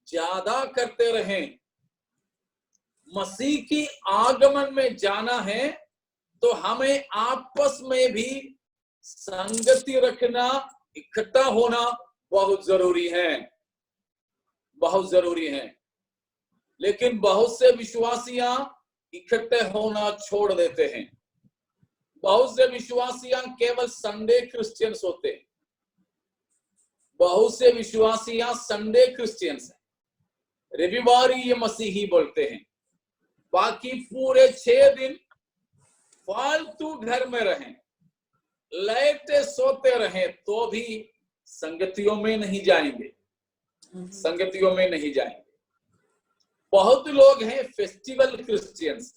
Speaker 1: ज्यादा करते रहें। मसीह की आगमन में जाना है तो हमें आपस में भी संगति रखना, इकट्ठा होना बहुत जरूरी है, बहुत जरूरी है। लेकिन बहुत से विश्वासियां इकट्ठे होना छोड़ देते हैं। बहुत से विश्वासियां केवल संडे क्रिश्चियंस होते हैं। बहुत से विश्वासियां संडे क्रिश्चियंस हैं, रविवारी ये मसीही बोलते हैं, बाकी पूरे 6 दिन फालतू घर में रहें, लेटे सोते रहें तो भी संगतियों में नहीं जाएंगे, संगतियों में नहीं जाएंगे। बहुत लोग हैं फेस्टिवल क्रिश्चियंस,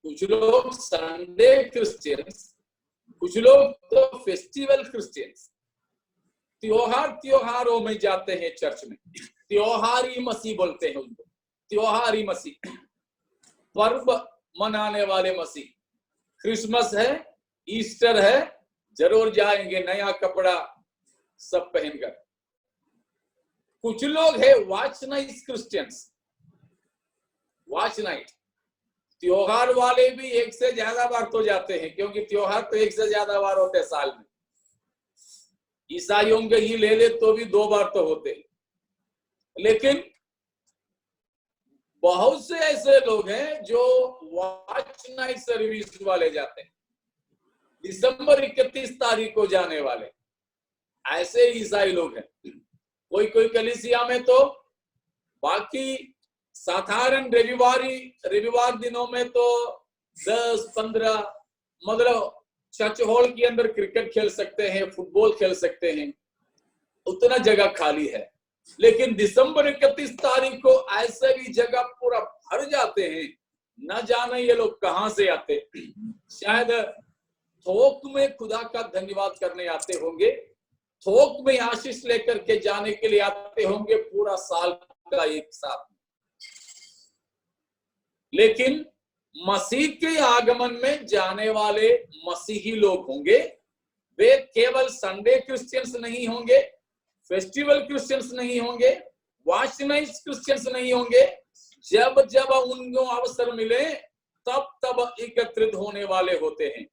Speaker 1: कुछ लोग संडे क्रिश्चियंस, कुछ लोग तो फेस्टिवल क्रिश्चियंस। त्योहारों में जाते हैं चर्च में, त्योहारी मसीह बोलते हैं उनको, त्योहारी मसीह, पर्व मनाने वाले मसीह। क्रिसमस है, ईस्टर है, जरूर जाएंगे नया कपड़ा सब पहनकर। कुछ लोग हैं watch night Christians, watch night. त्योहार वाले भी एक से ज्यादा बार तो जाते हैं, क्योंकि त्योहार तो एक से ज्यादा बार होते हैं साल में। ईसाइयों के ही ले ले तो भी 2 बार तो होते हैं। लेकिन बहुत से ऐसे लोग हैं जो वॉच नाइट सर्विस वाले जाते हैं, दिसंबर 31 तारीख को जाने वाले, ऐसे ईसाई लोग हैं। कोई कलीसिया में तो बाकी साधारण रविवार दिनों में तो 10-15 मतलब चर्च हॉल के अंदर क्रिकेट खेल सकते हैं, फुटबॉल खेल सकते हैं, उतना जगह खाली है। लेकिन दिसंबर 31 तारीख को ऐसे भी जगह पूरा भर जाते हैं, न जाने ये लोग कहां से आते। शायद थोक में खुदा का धन्यवाद करने आते होंगे, थोक में आशीष लेकर के जाने के लिए आते होंगे पूरा साल का एक साथ। लेकिन मसीह के आगमन में जाने वाले मसीही लोग होंगे, वे केवल संडे क्रिश्चियंस नहीं होंगे, फेस्टिवल क्रिश्चियंस नहीं होंगे, वाशनाइज क्रिश्चियंस नहीं होंगे। जब जब उनको अवसर मिले तब तब एकत्रित होने वाले होते हैं।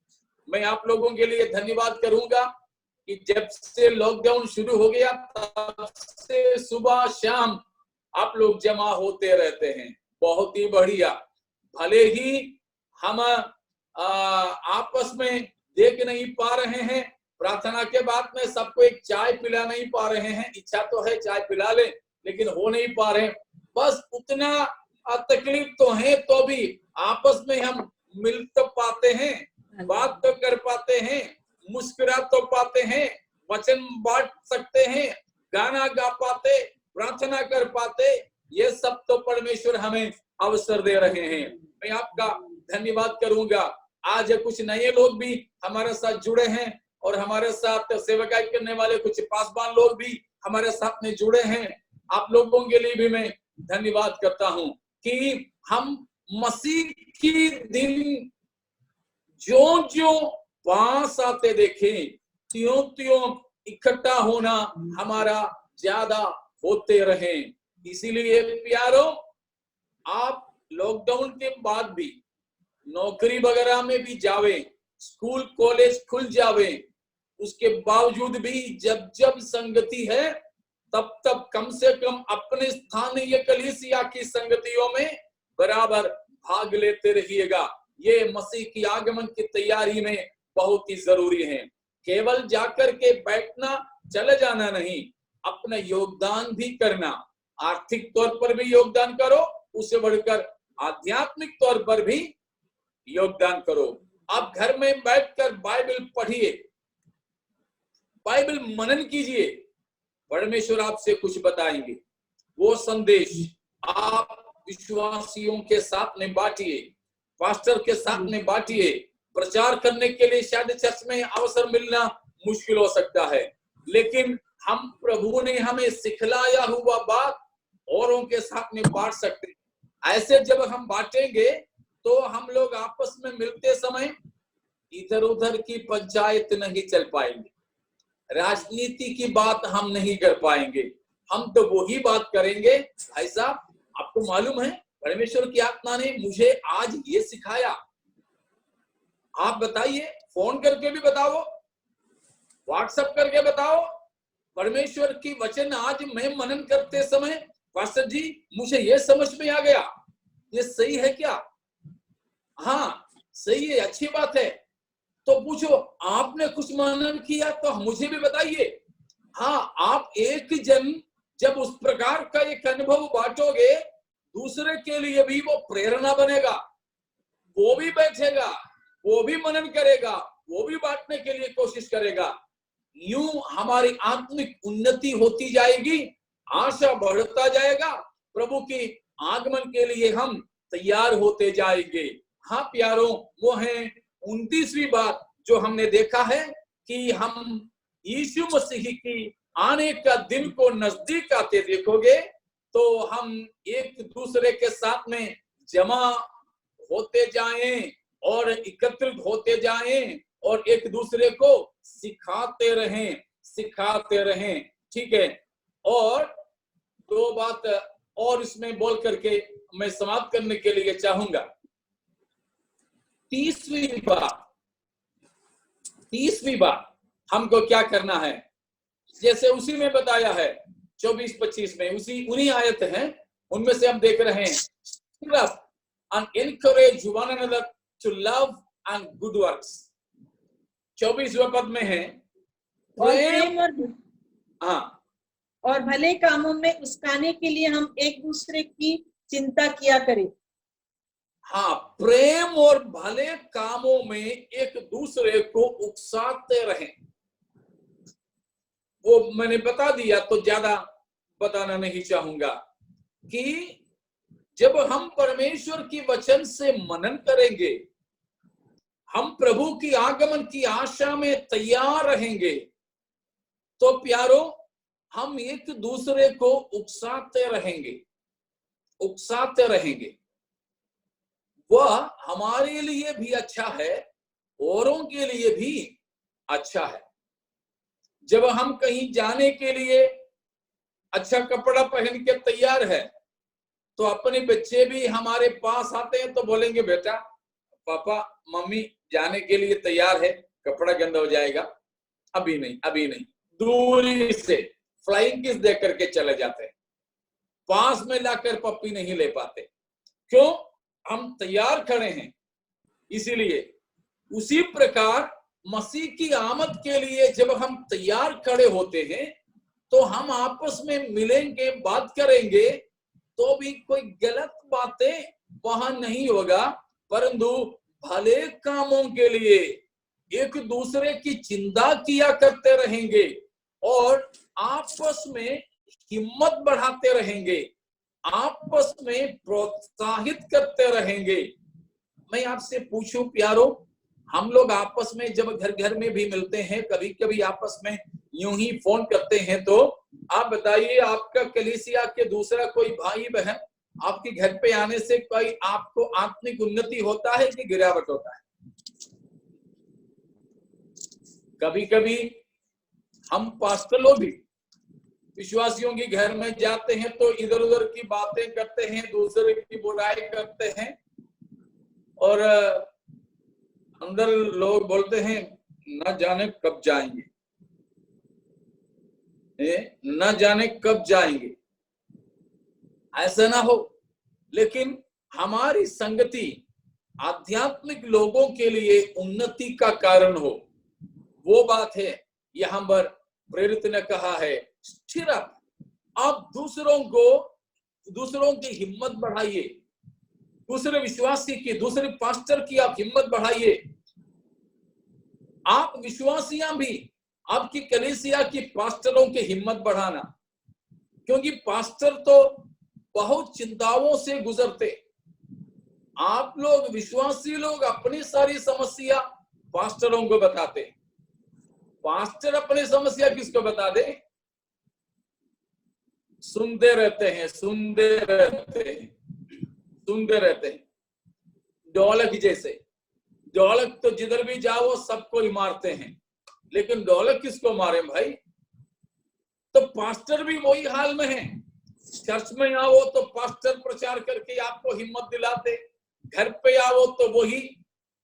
Speaker 1: मैं आप लोगों के लिए धन्यवाद करूंगा कि जब से लॉकडाउन शुरू हो गया तब से सुबह शाम आप लोग जमा होते रहते हैं। बहुत ही बढ़िया। भले ही हम आपस में देख नहीं पा रहे हैं, प्रार्थना के बाद में सबको एक चाय पिला नहीं पा रहे हैं, इच्छा तो है चाय पिला ले लेकिन हो नहीं पा रहे। बस उतना तकलीफ तो है, तो भी आपस में हम मिल तो पाते हैं, बात तो कर पाते हैं, मुस्कुरा तो पाते हैं, वचन बांट सकते हैं, गाना गा पाते, प्रार्थना कर पाते। ये सब तो परमेश्वर हमें अवसर दे रहे हैं। मैं आपका धन्यवाद करूंगा। आज कुछ नए लोग भी हमारे साथ जुड़े हैं और हमारे साथ सेवकाई करने वाले कुछ पासवान लोग भी हमारे साथ में जुड़े हैं। आप लोगों के लिए भी मैं धन्यवाद करता हूं कि हम मसीह की दिन जो जो पास आते देखें, त्यों त्यों इकट्ठा होना हमारा ज्यादा होते रहे। इसीलिए प्यारो, आप लॉकडाउन के बाद भी नौकरी वगैरह में भी जावे, स्कूल कॉलेज खुल जावे, उसके बावजूद भी जब जब संगति है तब तब कम से कम अपने स्थानीय कलीसिया की संगतियों में बराबर भाग लेते रहिएगा। ये मसीह की आगमन की तैयारी में बहुत ही जरूरी है। केवल जाकर के बैठना, चले जाना नहीं, अपना योगदान भी करना। आर्थिक तौर पर भी योगदान करो, उससे बढ़कर आध्यात्मिक तौर पर भी योगदान करो। आप घर में बैठकर बाइबल पढ़िए, बाइबल मनन कीजिए, परमेश्वर आपसे कुछ बताएंगे। वो संदेश आप विश्वासियों के साथ में बांटिए, पास्टर के साथ में बांटिए। प्रचार करने के लिए शायद चर्च में अवसर मिलना मुश्किल हो सकता है, लेकिन हम प्रभु ने हमें सिखलाया हुआ बात औरों के साथ में बांट सकते हैं। ऐसे जब हम बांटेंगे तो हम लोग आपस में मिलते समय इधर उधर की पंचायत नहीं चल पाएंगे, राजनीति की बात हम नहीं कर पाएंगे। हम तो वही बात करेंगे। भाई साहब, आपको मालूम है परमेश्वर की आत्मा ने मुझे आज ये सिखाया, आप बताइए। फोन करके भी बताओ, व्हाट्सएप करके बताओ। परमेश्वर की वचन आज मैं मनन करते समय, पास्टर जी मुझे ये समझ में आ गया, ये सही है क्या? हाँ सही है, अच्छी बात है। तो पूछो, आपने कुछ मनन किया तो मुझे भी बताइए। हाँ, आप एक जन जब उस प्रकार का एक अनुभव बांटोगे, दूसरे के लिए भी वो प्रेरणा बनेगा, वो भी बैठेगा, वो भी मनन करेगा, वो भी बांटने के लिए कोशिश करेगा। यूं हमारी आत्मिक उन्नति होती जाएगी, आशा बढ़ता जाएगा, प्रभु की आगमन के लिए हम तैयार होते जाएंगे। हाँ प्यारों, वो है 29वीं बात जो हमने देखा है कि हम यीशु मसीह की आने का दिन को नजदीक आते देखोगे तो हम एक दूसरे के साथ में जमा होते जाएं और एकत्रित होते जाएं और एक दूसरे को सिखाते रहें। ठीक है। और दो बात और इसमें बोल करके मैं समाप्त करने के लिए चाहूंगा। 30वीं बात हमको क्या करना है, जैसे उसी में बताया है 24-25 में, उन्हीं आयत हैं, उनमें से हम देख रहे हैं, love and encourage one another to love and good works। 24वें पद में है प्रेम
Speaker 2: और भले कामों में उस्काने के लिए हम एक दूसरे की चिंता किया करें।
Speaker 1: हाँ, प्रेम और भले कामों में एक दूसरे को उकसाते रहें। वो मैंने बता दिया तो ज्यादा बताना नहीं चाहूंगा कि जब हम परमेश्वर की वचन से मनन करेंगे, हम प्रभु की आगमन की आशा में तैयार रहेंगे, तो प्यारो हम एक दूसरे को उकसाते रहेंगे। वह हमारे लिए भी अच्छा है, औरों के लिए भी अच्छा है। जब हम कहीं जाने के लिए अच्छा कपड़ा पहन के तैयार है, तो अपने बच्चे भी हमारे पास आते हैं तो बोलेंगे बेटा पापा मम्मी जाने के लिए तैयार है, कपड़ा गंदा हो जाएगा, अभी नहीं अभी नहीं, दूरी से फ्लाइंग किस दे करके चले जाते हैं, पास में लाकर पप्पी नहीं ले पाते। क्यों? हम तैयार खड़े हैं। इसीलिए उसी प्रकार मसीह की आमद के लिए जब हम तैयार खड़े होते हैं तो हम आपस में मिलेंगे, बात करेंगे, तो भी कोई गलत बातें वहां नहीं होगा, परंतु भले कामों के लिए एक दूसरे की चिंता किया करते रहेंगे और आपस में हिम्मत बढ़ाते रहेंगे, आपस में प्रोत्साहित करते रहेंगे। मैं आपसे पूछूं प्यारो, हम लोग आपस में जब घर घर में भी मिलते हैं, कभी कभी आपस में यूं ही फोन करते हैं, तो आप बताइए आपका कलीसिया के दूसरा कोई भाई बहन आपके घर पे आने से कोई आपको आत्मिक उन्नति होता है कि गिरावट होता है? कभी कभी हम पास्टर लोग भी विश्वासियों के घर में जाते हैं तो इधर उधर की बातें करते हैं, दूसरे की बुराई करते हैं, और अंदर लोग बोलते हैं न जाने कब जाएंगे, न जाने कब जाएंगे। ऐसा ना हो, लेकिन हमारी संगति आध्यात्मिक लोगों के लिए उन्नति का कारण हो, वो बात है। यहां पर प्रेरित ने कहा है स्थिर आप दूसरों की हिम्मत बढ़ाइए, दूसरे विश्वासी की, दूसरे पास्टर की आप हिम्मत बढ़ाइए। आप विश्वासियां भी आपकी कलीसिया की पास्टरों की हिम्मत बढ़ाना, क्योंकि पास्टर तो बहुत चिंताओं से गुजरते। आप लोग विश्वासी लोग अपनी सारी समस्या पास्टरों को बताते, पास्टर अपनी समस्या किसको बता दे? सुनते रहते हैं, सुनते रहते हैं, सुनते रहते हैं। ढोलक जैसे, ढोलक तो जिधर भी जाओ सबको ही मारते हैं, लेकिन ढोलक किसको मारे भाई? तो पास्टर भी वही हाल में है। चर्च में आओ तो पास्टर प्रचार करके आपको हिम्मत दिलाते, घर पे आओ तो वही,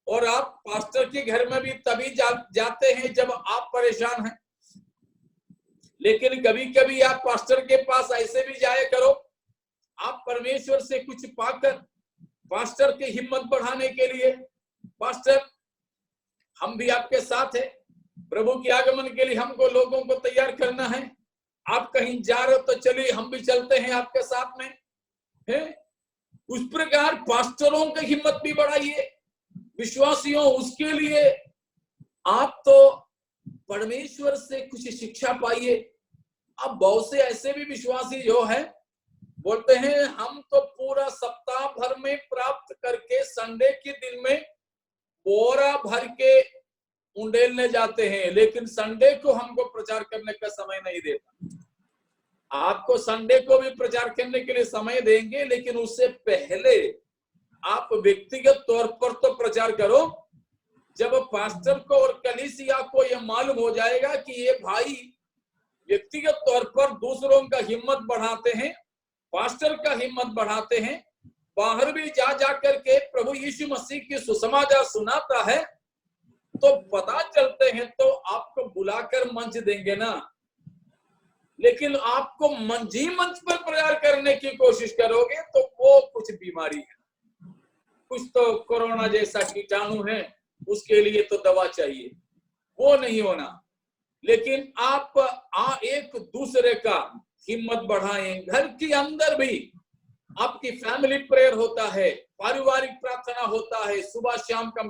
Speaker 1: और आप पास्टर के घर में भी तभी जाते हैं जब आप परेशान हैं। लेकिन कभी कभी आप पास्टर के पास ऐसे भी जाया करो, आप परमेश्वर से कुछ पाकर पास्टर की हिम्मत बढ़ाने के लिए, पास्टर हम भी आपके साथ हैं, प्रभु के आगमन के लिए हमको लोगों को तैयार करना है, आप कहीं जा रहे हो तो चलिए हम भी चलते हैं आपके साथ में, है? उस प्रकार पास्टरों की हिम्मत भी बढ़ाइए, विश्वासियों उसके लिए आप तो परमेश्वर से कुछ शिक्षा पाइए। अब बहुत से ऐसे भी विश्वासी जो है बोलते हैं हम तो पूरा सप्ताह भर में प्राप्त करके संडे के दिन में बोरा भर के उंडेलने जाते हैं, लेकिन संडे को हमको प्रचार करने का समय नहीं देता। आपको संडे को भी प्रचार करने के लिए समय देंगे, लेकिन उससे पहले आप व्यक्तिगत तौर पर तो प्रचार करो। जब पास्टर को और कलीसिया को यह मालूम हो जाएगा कि ये भाई व्यक्तिगत तौर पर दूसरों का हिम्मत बढ़ाते हैं, पास्टर का हिम्मत बढ़ाते हैं, बाहर भी जा करके प्रभु यीशु मसीह की सुसमाचार सुनाता है, तो पता चलते हैं तो आपको बुलाकर मंच देंगे ना। लेकिन आपको मंच पर प्रचार करने की कोशिश करोगे तो वो कुछ बीमारी है, कुछ तो कोरोना जैसा कीटाणु है, उसके लिए तो दवा चाहिए, वो नहीं होना। लेकिन आप एक दूसरे का हिम्मत बढ़ाएं। घर के अंदर भी आपकी फैमिली प्रेयर होता है, पारिवारिक प्रार्थना होता है, सुबह शाम कम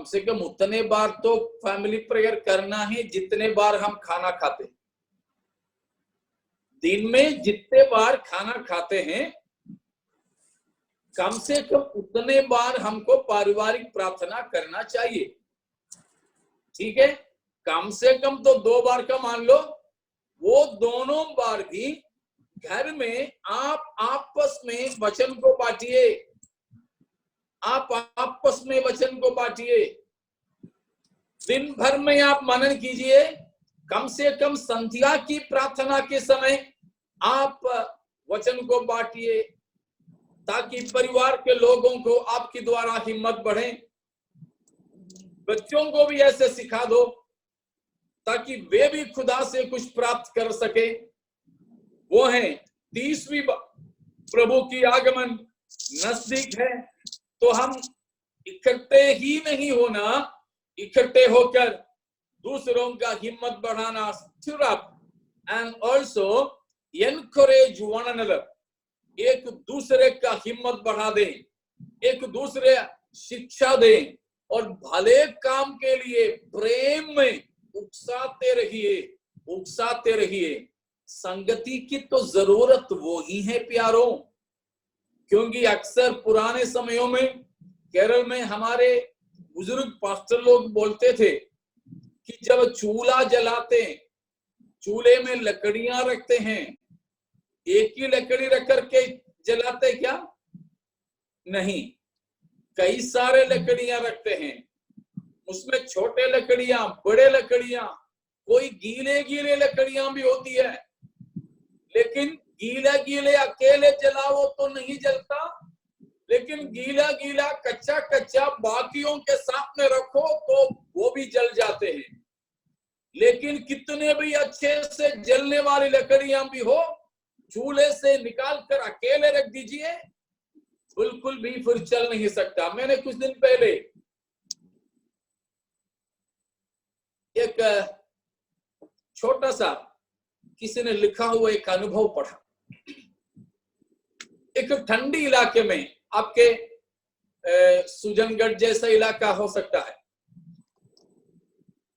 Speaker 1: से कम उतने बार तो फैमिली प्रेयर करना है जितने बार हम खाना खाते। दिन में जितने बार खाना खाते हैं, कम से कम उतने बार हमको पारिवारिक प्रार्थना करना चाहिए। ठीक है, कम से कम तो 2 बार का मान लो, वो दोनों बार भी घर में आप आपस में वचन को बांटिए, आप आपस में वचन को बांटिए। दिन भर में आप मनन कीजिए, कम से कम संध्या की प्रार्थना के समय आप वचन को बांटिए, ताकि परिवार के लोगों को आपके द्वारा हिम्मत बढ़े। बच्चों को भी ऐसे सिखा दो ताकि वे भी खुदा से कुछ प्राप्त कर सके। वो है 30वीं प्रभु की आगमन नजदीक है, तो हम इकट्ठे ही नहीं होना, इकट्ठे होकर दूसरों का हिम्मत बढ़ाना, stir up and also encourage one another, एक दूसरे का हिम्मत बढ़ा दें, एक दूसरे शिक्षा दें और भले काम के लिए प्रेम में उकसाते रहिए। संगति की तो जरूरत वो ही है प्यारों, क्योंकि अक्सर पुराने समयों में केरल में हमारे बुजुर्ग पास्टर लोग बोलते थे कि जब चूल्हा जलाते, चूल्हे में लकड़ियां रखते हैं, एक ही लकड़ी रख करके जलाते क्या? नहीं, कई सारे लकड़ियां रखते हैं, उसमें छोटे लकड़ियां, बड़े लकड़ियां, कोई गीले लकड़ियां भी होती है, लेकिन गीले अकेले जलाओ तो नहीं जलता, लेकिन गीला कच्चा बाकियों के साथ में रखो तो वो भी जल जाते हैं। लेकिन कितने भी अच्छे से जलने वाली लकड़ियां भी हो, चूल्हे से निकाल कर अकेले रख दीजिए, बिल्कुल भी फिर चल नहीं सकता। मैंने कुछ दिन पहले एक छोटा सा किसी ने लिखा हुआ एक अनुभव पढ़ा। एक ठंडी इलाके में, आपके सुजनगढ़ जैसा इलाका हो सकता है,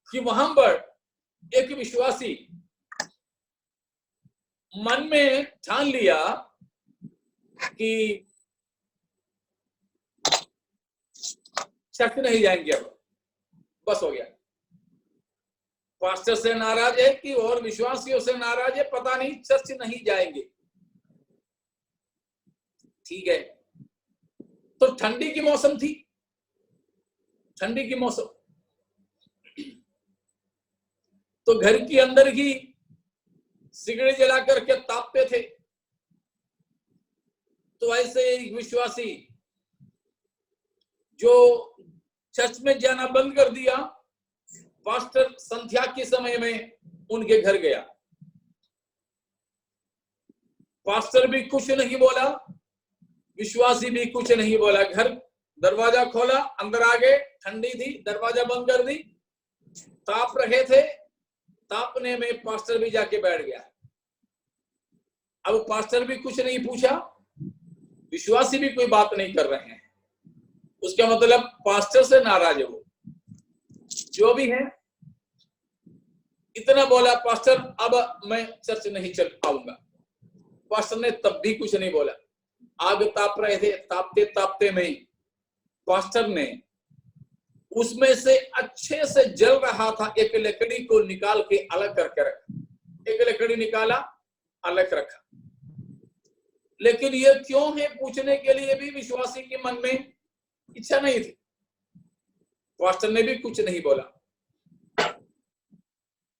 Speaker 1: कि वहां पर एक विश्वासी मन में ठान लिया कि चर्च नहीं जाएंगे, अब बस हो गया। पास्टर से नाराज है कि और विश्वासियों से नाराज है, पता नहीं, चर्च नहीं जाएंगे। ठीक है, तो ठंडी की मौसम थी, ठंडी की मौसम, तो घर के अंदर ही सिगड़ी जला करके तापते थे। तो ऐसे एक विश्वासी जो चर्च में जाना बंद कर दिया, पास्टर संध्या के समय में उनके घर गया। पास्टर भी कुछ नहीं बोला, विश्वासी भी कुछ नहीं बोला। घर दरवाजा खोला, अंदर आ गए, ठंडी थी, दरवाजा बंद कर दी, ताप रहे थे, तापने में पास्टर भी जाके बैठ गया। अब पास्टर भी कुछ नहीं पूछा, विश्वासी भी कोई बात नहीं कर रहे हैं, उसका मतलब पास्टर से नाराज है वो। जो भी है, इतना बोला, पास्टर अब मैं चर्च नहीं चल पाऊंगा। पास्टर ने तब भी कुछ नहीं बोला। आग ताप रहे थे, तापते तापते में पास्टर ने उसमें से अच्छे से जल रहा था एक लकड़ी को निकाल के अलग करके रखा। एक लकड़ी निकाला, अलग रखा। लेकिन ये क्यों है पूछने के लिए भी विश्वासी के मन में इच्छा नहीं थी। पास्टर ने भी कुछ नहीं बोला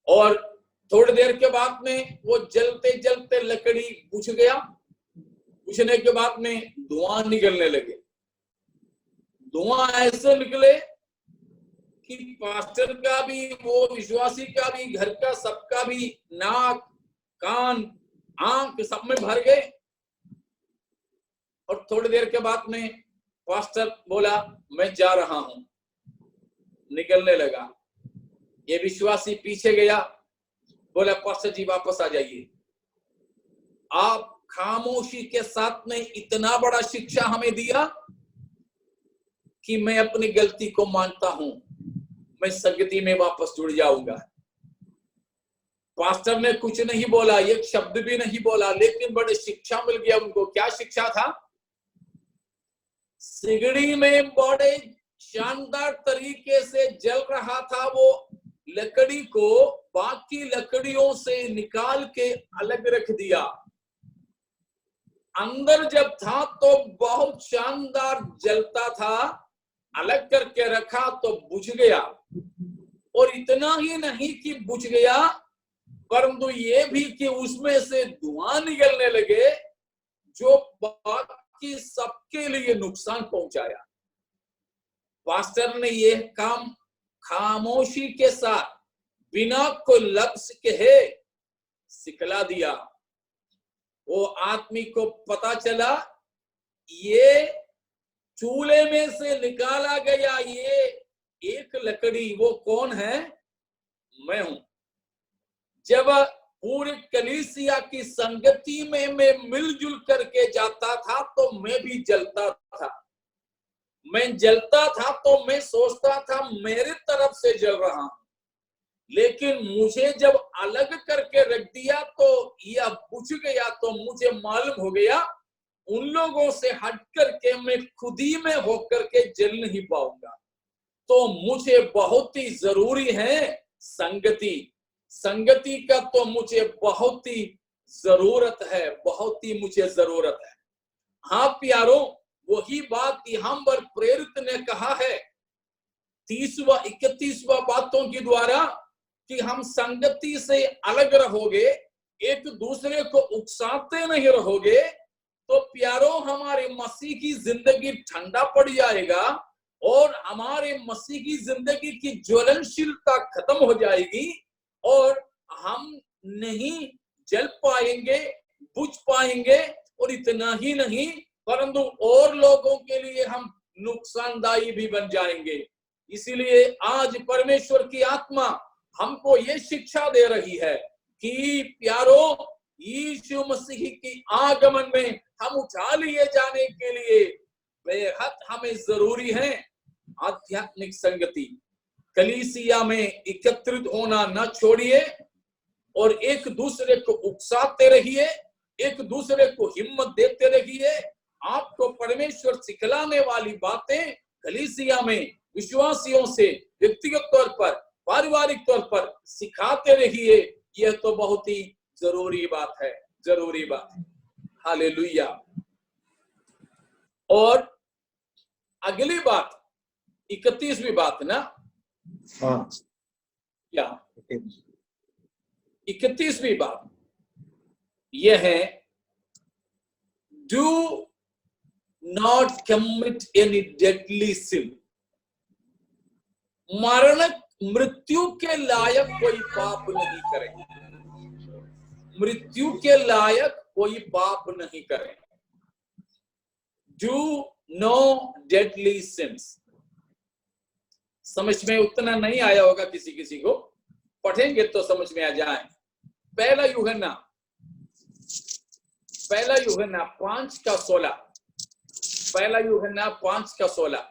Speaker 1: और थोड़ी देर के बाद में वो जलते जलते लकड़ी बुझ गया। बुझने के बाद में धुआं निकलने लगे। धुआं ऐसे निकले कि पास्टर का भी, वो विश्वासी का भी, घर का सबका भी नाक, कान, आंख सब में भर गए। और थोड़ी देर के बाद में पास्टर बोला, मैं जा रहा हूं, निकलने लगा। ये विश्वासी पीछे गया, बोला, पास्टर जी वापस आ जाइए। आप खामोशी के साथ में इतना बड़ा शिक्षा हमें दिया कि मैं अपनी गलती को मानता हूं, मैं संगति में वापस जुड़ जाऊंगा। पास्टर ने कुछ नहीं बोला, एक शब्द भी नहीं बोला, लेकिन बड़े शिक्षा मिल गया उनको। क्या शिक्षा था? सिगड़ी में बड़े शानदार तरीके से जल रहा था वो लकड़ी को बाकी लकड़ियों से निकाल के अलग रख दिया। अंदर जब था तो बहुत शानदार जलता था, अलग करके रखा तो बुझ गया। और इतना ही नहीं कि बुझ गया, परंतु ये भी कि उसमें से धुआं निकलने लगे जो बाकी सबके लिए नुकसान पहुंचाया। पास्टर ने ये काम खामोशी के साथ बिना कोई लक्ष्य के सिखला दिया। वो आदमी को पता चला ये चूल्हे में से निकाला गया ये एक लकड़ी, वो कौन है? मैं हूं। जब पूरे कलीसिया की संगति में मैं मिलजुल करके जाता था तो मैं भी जलता था। मैं जलता था तो मैं सोचता था मेरे तरफ से जल रहा हूं, लेकिन मुझे जब अलग करके रख दिया तो यह बुझ गया। तो मुझे मालूम हो गया उन लोगों से हट करके मैं खुद ही में होकर के जल नहीं पाऊंगा। तो मुझे बहुत ही जरूरी है संगति। संगति का तो मुझे बहुत ही जरूरत है, बहुत ही मुझे जरूरत है। हाँ प्यारों, वही बात यहाँ पर प्रेरित ने कहा है 30वां 31वां बातों के द्वारा कि हम संगति से अलग रहोगे, एक दूसरे को उकसाते नहीं रहोगे, तो प्यारों हमारे मसीह की जिंदगी ठंडा पड़ जाएगा और हमारे मसीह की जिंदगी की ज्वलनशीलता खत्म हो जाएगी और हम नहीं जल पाएंगे, बुझ पाएंगे। और इतना ही नहीं परंतु और लोगों के लिए हम नुकसानदायी भी बन जाएंगे। इसीलिए आज परमेश्वर की आत्मा हमको ये शिक्षा दे रही है कि प्यारों, यीशु मसीह की आगमन में हम उठा लिए जाने के लिए बेहद हमें जरूरी है आध्यात्मिक संगति। कलीसिया में एकत्रित होना न छोड़िए और एक दूसरे को उकसाते रहिए, एक दूसरे को हिम्मत देते रहिए। आपको परमेश्वर सिखलाने वाली बातें कलीसिया में विश्वासियों से व्यक्तिगत तौर पर, पारिवारिक तौर पर सिखाते रहिए। यह तो बहुत ही जरूरी बात है, जरूरी बात है। हालेलुया। और अगली बात 31वीं बात ना,
Speaker 3: हाँ,
Speaker 1: क्या 31वीं बात यह है, do not commit any deadly sin. मृत्यु के लायक कोई पाप नहीं करें, मृत्यु के लायक कोई पाप नहीं करें। Do no deadly sins. समझ में उतना नहीं आया होगा किसी किसी को, पढ़ेंगे तो समझ में आ जाए। पहला यूहन्ना 5:16। पहला यूहन्ना 5:16।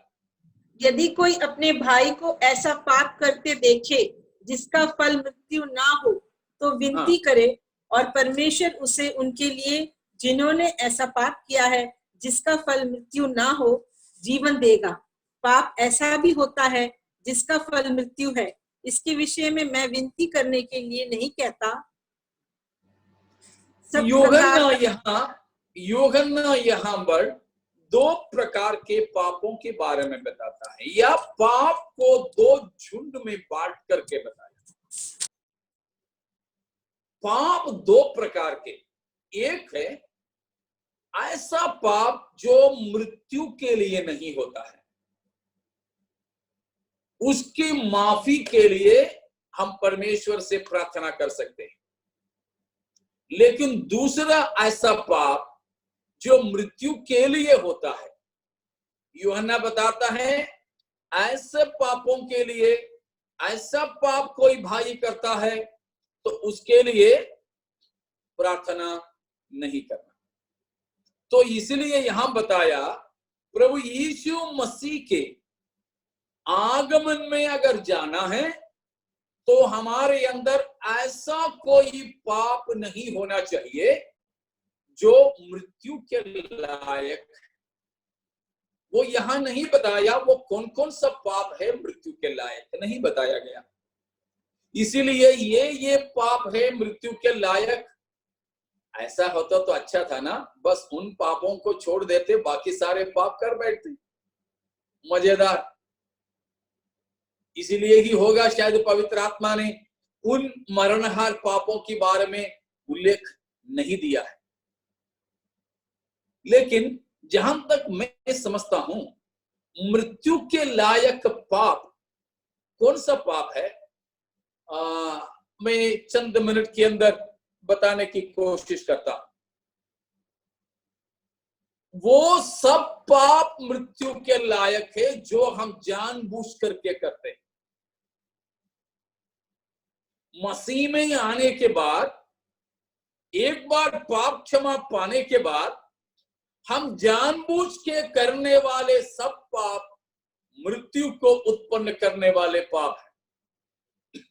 Speaker 2: यदि कोई अपने भाई को ऐसा पाप करते देखे जिसका फल मृत्यु ना हो तो विनती करे और परमेश्वर उसे उनके लिए जिन्होंने ऐसा पाप किया है जिसका फल मृत्यु ना हो जीवन देगा। पाप ऐसा भी होता है जिसका फल मृत्यु है। इसके विषय में मैं विनती करने के लिए नहीं कहता।
Speaker 1: यूहन्ना यहाँ पर 2 प्रकार के पापों के बारे में बताता है, या पाप को 2 झुंड में बांट करके बताया। पाप 2 प्रकार के, एक है ऐसा पाप जो मृत्यु के लिए नहीं होता है, उसकी माफी के लिए हम परमेश्वर से प्रार्थना कर सकते हैं। लेकिन दूसरा ऐसा पाप जो मृत्यु के लिए होता है, यूहन्ना बताता है ऐसे पापों के लिए, ऐसा पाप कोई भाई करता है तो उसके लिए प्रार्थना नहीं करना। तो इसलिए यहां बताया प्रभु यीशु मसीह के आगमन में अगर जाना है तो हमारे अंदर ऐसा कोई पाप नहीं होना चाहिए जो मृत्यु के लायक। वो यहां नहीं बताया वो कौन कौन सा पाप है मृत्यु के लायक, नहीं बताया गया। इसीलिए ये पाप है मृत्यु के लायक। ऐसा होता तो अच्छा था ना, बस उन पापों को छोड़ देते, बाकी सारे पाप कर बैठते, मजेदार। इसीलिए ही होगा शायद पवित्र आत्मा ने उन मरणहार पापों के बारे में उल्लेख नहीं दिया है। लेकिन जहां तक मैं समझता हूं, मृत्यु के लायक पाप कौन सा पाप है, मैं चंद मिनट के अंदर बताने की कोशिश करता हूं। वो सब पाप मृत्यु के लायक है जो हम जानबूझ करके करते हैं। मसीह में आने के बाद, एक बार पाप क्षमा पाने के बाद, हम जानबूझ के करने वाले सब पाप मृत्यु को उत्पन्न करने वाले पाप हैं।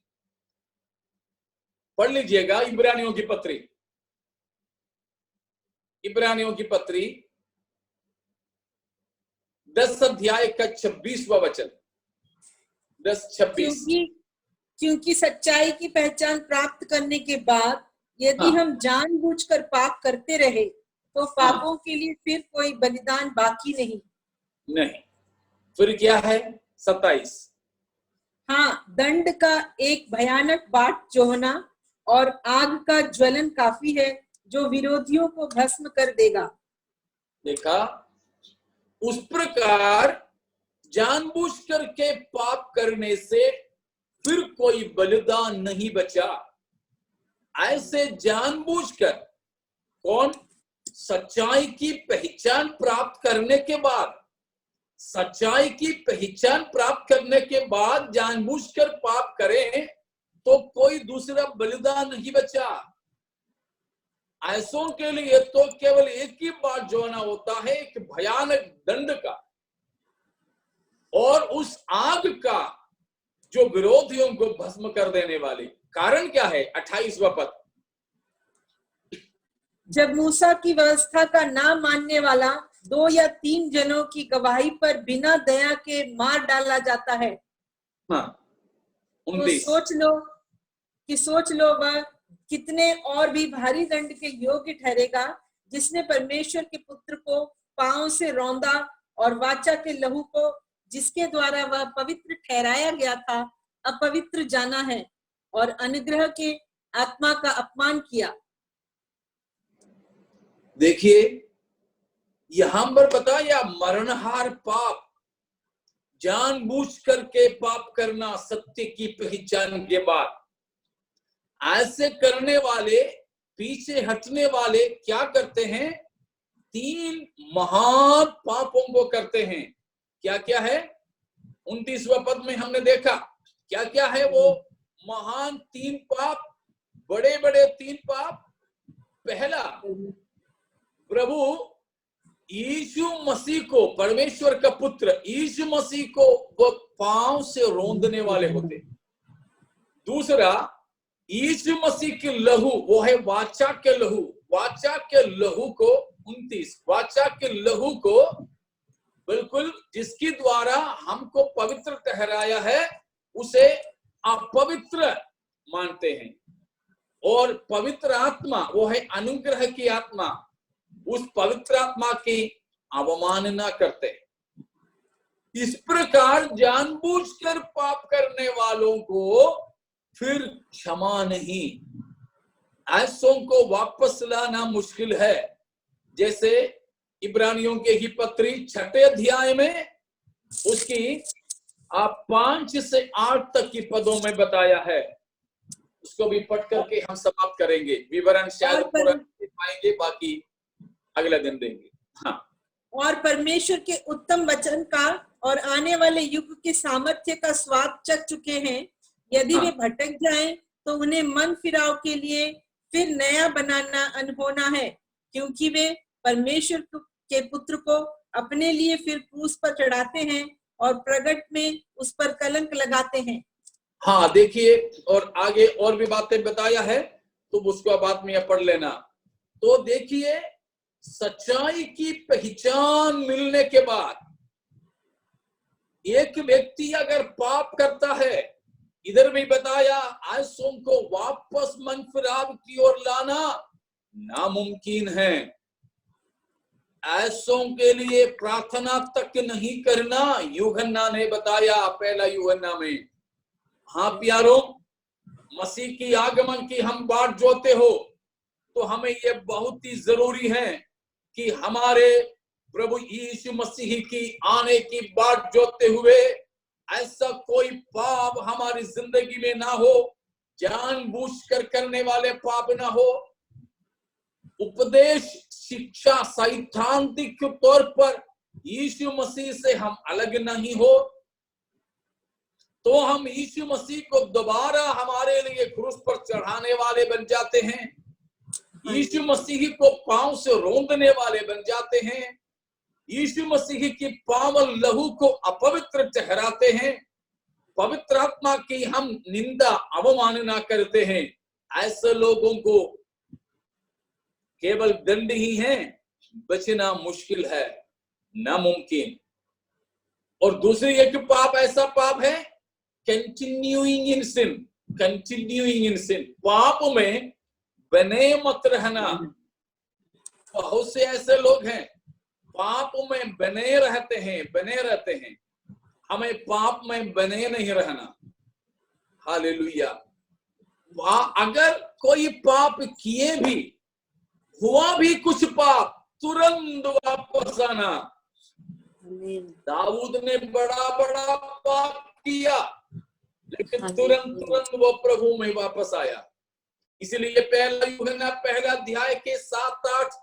Speaker 1: पढ़ लीजिएगा इब्रानियों की पत्री, इब्रानियों की पत्री 10 अध्याय का 26वां वचन, 10:26।
Speaker 2: क्योंकि सच्चाई की पहचान प्राप्त करने के बाद यदि हम जानबूझकर पाप करते रहे तो पापों के लिए फिर कोई बलिदान बाकी नहीं।
Speaker 1: फिर क्या है 27?
Speaker 2: हाँ, दंड का एक भयानक बाट जोहना और आग का ज्वलन काफी है जो विरोधियों को भस्म कर देगा।
Speaker 1: देखा, उस प्रकार जानबूझ करके पाप करने से फिर कोई बलिदान नहीं बचा। ऐसे जानबूझकर, कौन? सच्चाई की पहचान प्राप्त करने के बाद, सच्चाई की पहचान प्राप्त करने के बाद जानबूझकर पाप करें तो कोई दूसरा बलिदान नहीं बचा। ऐसों के लिए तो केवल एक ही बात जोना होता है, एक भयानक दंड का और उस आग का जो विरोधियों को भस्म कर देने वाली। कारण क्या है? 28वां पद।
Speaker 2: जब मूसा की व्यवस्था का ना मानने वाला 2 या 3 जनों की गवाही पर बिना दया के मार डाला जाता है, तो सोच लो वह कितने और भी भारी दंड के योग्य ठहरेगा, जिसने परमेश्वर के पुत्र को पांव से रौंदा और वाचा के लहू को जिसके द्वारा वह पवित्र ठहराया गया था अपवित्र जाना है और अनुग्रह के आत्मा का अपमान किया।
Speaker 1: देखिए, यहां पर बताया मरणहार पाप, जानबूझ करके पाप करना सत्य की पहचान के बाद। ऐसे करने वाले, पीछे हटने वाले क्या करते हैं? 3 महान पापों को करते हैं। क्या क्या है? 29वां पद में हमने देखा क्या क्या है वो महान 3 पाप, बड़े बड़े 3 पाप। पहला, प्रभु यीशु मसीह को, परमेश्वर का पुत्र यीशु मसीह को वो पांव से रौंदने वाले होते। दूसरा, यीशु मसीह के लहू, वो है वाचा के लहू, वाचा के लहू को 29, वाचा के लहू को बिल्कुल जिसके द्वारा हमको पवित्र ठहराया है उसे अपवित्र मानते हैं। और पवित्र आत्मा, वो है अनुग्रह की आत्मा, उस पवित्र आत्मा की अवमानना करते हैं। इस प्रकार जानबूझकर पाप करने वालों को फिर क्षमा नहीं। ऐसों को वापस लाना मुश्किल है। जैसे इब्रानियों के ही पत्री 6 अध्याय में उसकी 5 से 8 तक की पदों में बताया है। उसको भी पढ़ करके हम समाप्त करेंगे। विवरण शायद पूरा नहीं पाएंगे, बाकी अगला दिन देंगे। हाँ।
Speaker 2: और परमेश्वर के उत्तम वचन का और आने वाले युग के सामर्थ्य का स्वाद चख चुके हैं। यदि वे भटक जाएं तो उन्हें मन फिराव के लिए फिर नया बनाना अनहोना है, क्योंकि वे परमेश्वर के पुत्र को अपने लिए फिर क्रूस पर चढ़ाते हैं और प्रगट में उस पर कलंक लगाते हैं।
Speaker 1: हाँ, देखिए, और आगे और भी बातें बताया है, तो उसको बाद में पढ़ लेना। तो देखिए, सच्चाई की पहचान मिलने के बाद एक व्यक्ति अगर पाप करता है, इधर भी बताया ऐसों को वापस मन फिराव की ओर लाना नामुमकिन है। ऐसों के लिए प्रार्थना तक नहीं करना यूहन्ना ने बताया, पहला यूहन्ना में हाँ प्यारों, मसीह की आगमन की हम बाट जोते हो तो हमें ये बहुत ही जरूरी है कि हमारे प्रभु यीशु मसीह की आने की बाट जोते हुए ऐसा कोई पाप हमारी जिंदगी में ना हो, जानबूझकर करने वाले पाप ना हो, उपदेश शिक्षा सैद्धांतिक तौर पर यीशु मसीह से हम अलग नहीं हो, तो हम यीशु मसीह को दोबारा हमारे लिए क्रूस पर चढ़ाने वाले बन जाते हैं, यीशु मसीह को पांव से रौंदने वाले बन जाते हैं, यीशु मसीह की पावन लहू को अपवित्र ठहराते हैं, पवित्र आत्मा की हम निंदा अवमानना करते हैं। ऐसे लोगों को केवल दंड ही है, बचना मुश्किल है, नामुमकिन। और दूसरी एक पाप ऐसा पाप है कंटिन्यूइंग इन सिन, कंटिन्यूइंग इन सिन, पाप में बने मत रहना। बहुत से ऐसे लोग हैं पाप में बने रहते हैं, हमें पाप में बने नहीं रहना। हालेलुया। अगर कोई पाप किए भी, हुआ भी कुछ पाप, तुरंत वापस आना। दाऊद ने बड़ा बड़ा पाप किया लेकिन तुरंत वो प्रभु में वापस आया। इसलिए पहला यूहन्ना पहला अध्याय के 7, 8,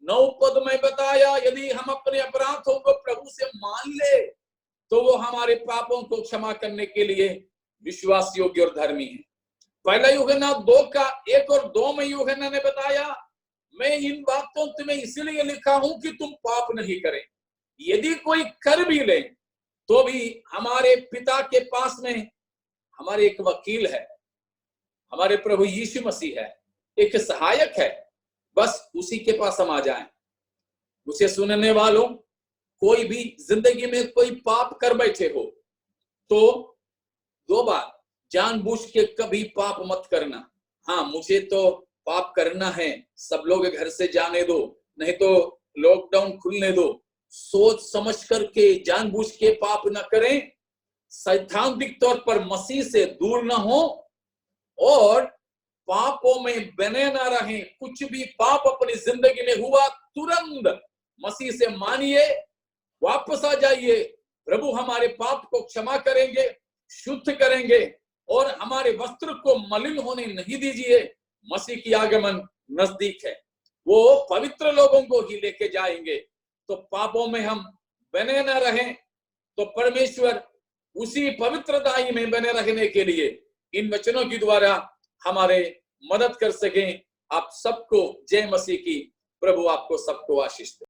Speaker 1: 9 पद में बताया, यदि हम अपने अपराधों को प्रभु से मान ले तो वो हमारे पापों को क्षमा करने के लिए विश्वास योग्य और धर्मी है। पहला यूहन्ना 2 का 1 और 2 में यूहन्ना ने बताया, मैं इन बातों तुम्हें इसलिए लिखा हूं कि तुम पाप नहीं करें। यदि कोई कर भी ले तो भी हमारे पिता के पास में हमारे एक वकील है, हमारे प्रभु यीशु मसीह है, एक सहायक है, बस उसी के पास हम आ जाएं। उसे सुनने वालों, कोई भी जिंदगी में कोई पाप कर बैठे हो तो 2 बार जानबूझ के कभी पाप मत करना। हाँ, मुझे तो पाप करना है, सब लोग घर से जाने दो, नहीं तो लॉकडाउन खुलने दो, सोच समझ करके जानबूझ के पाप न करें, सैद्धांतिक तौर पर मसीह से दूर न हो और पापों में बने ना रहें। कुछ भी पाप अपनी जिंदगी में हुआ तुरंत मसीह से मानिए, वापस आ जाइए। प्रभु हमारे पाप को क्षमा करेंगे, शुद्ध करेंगे और हमारे वस्त्र को मलिन होने नहीं दीजिए। मसीह की आगमन नजदीक है, वो पवित्र लोगों को ही लेके जाएंगे। तो पापों में हम बने न रहें तो परमेश्वर उसी पवित्रताई में बने रहने के लिए इन वचनों के द्वारा हमारे मदद कर सकें। आप सबको जय मसीह की। प्रभु आपको सबको आशीष दे।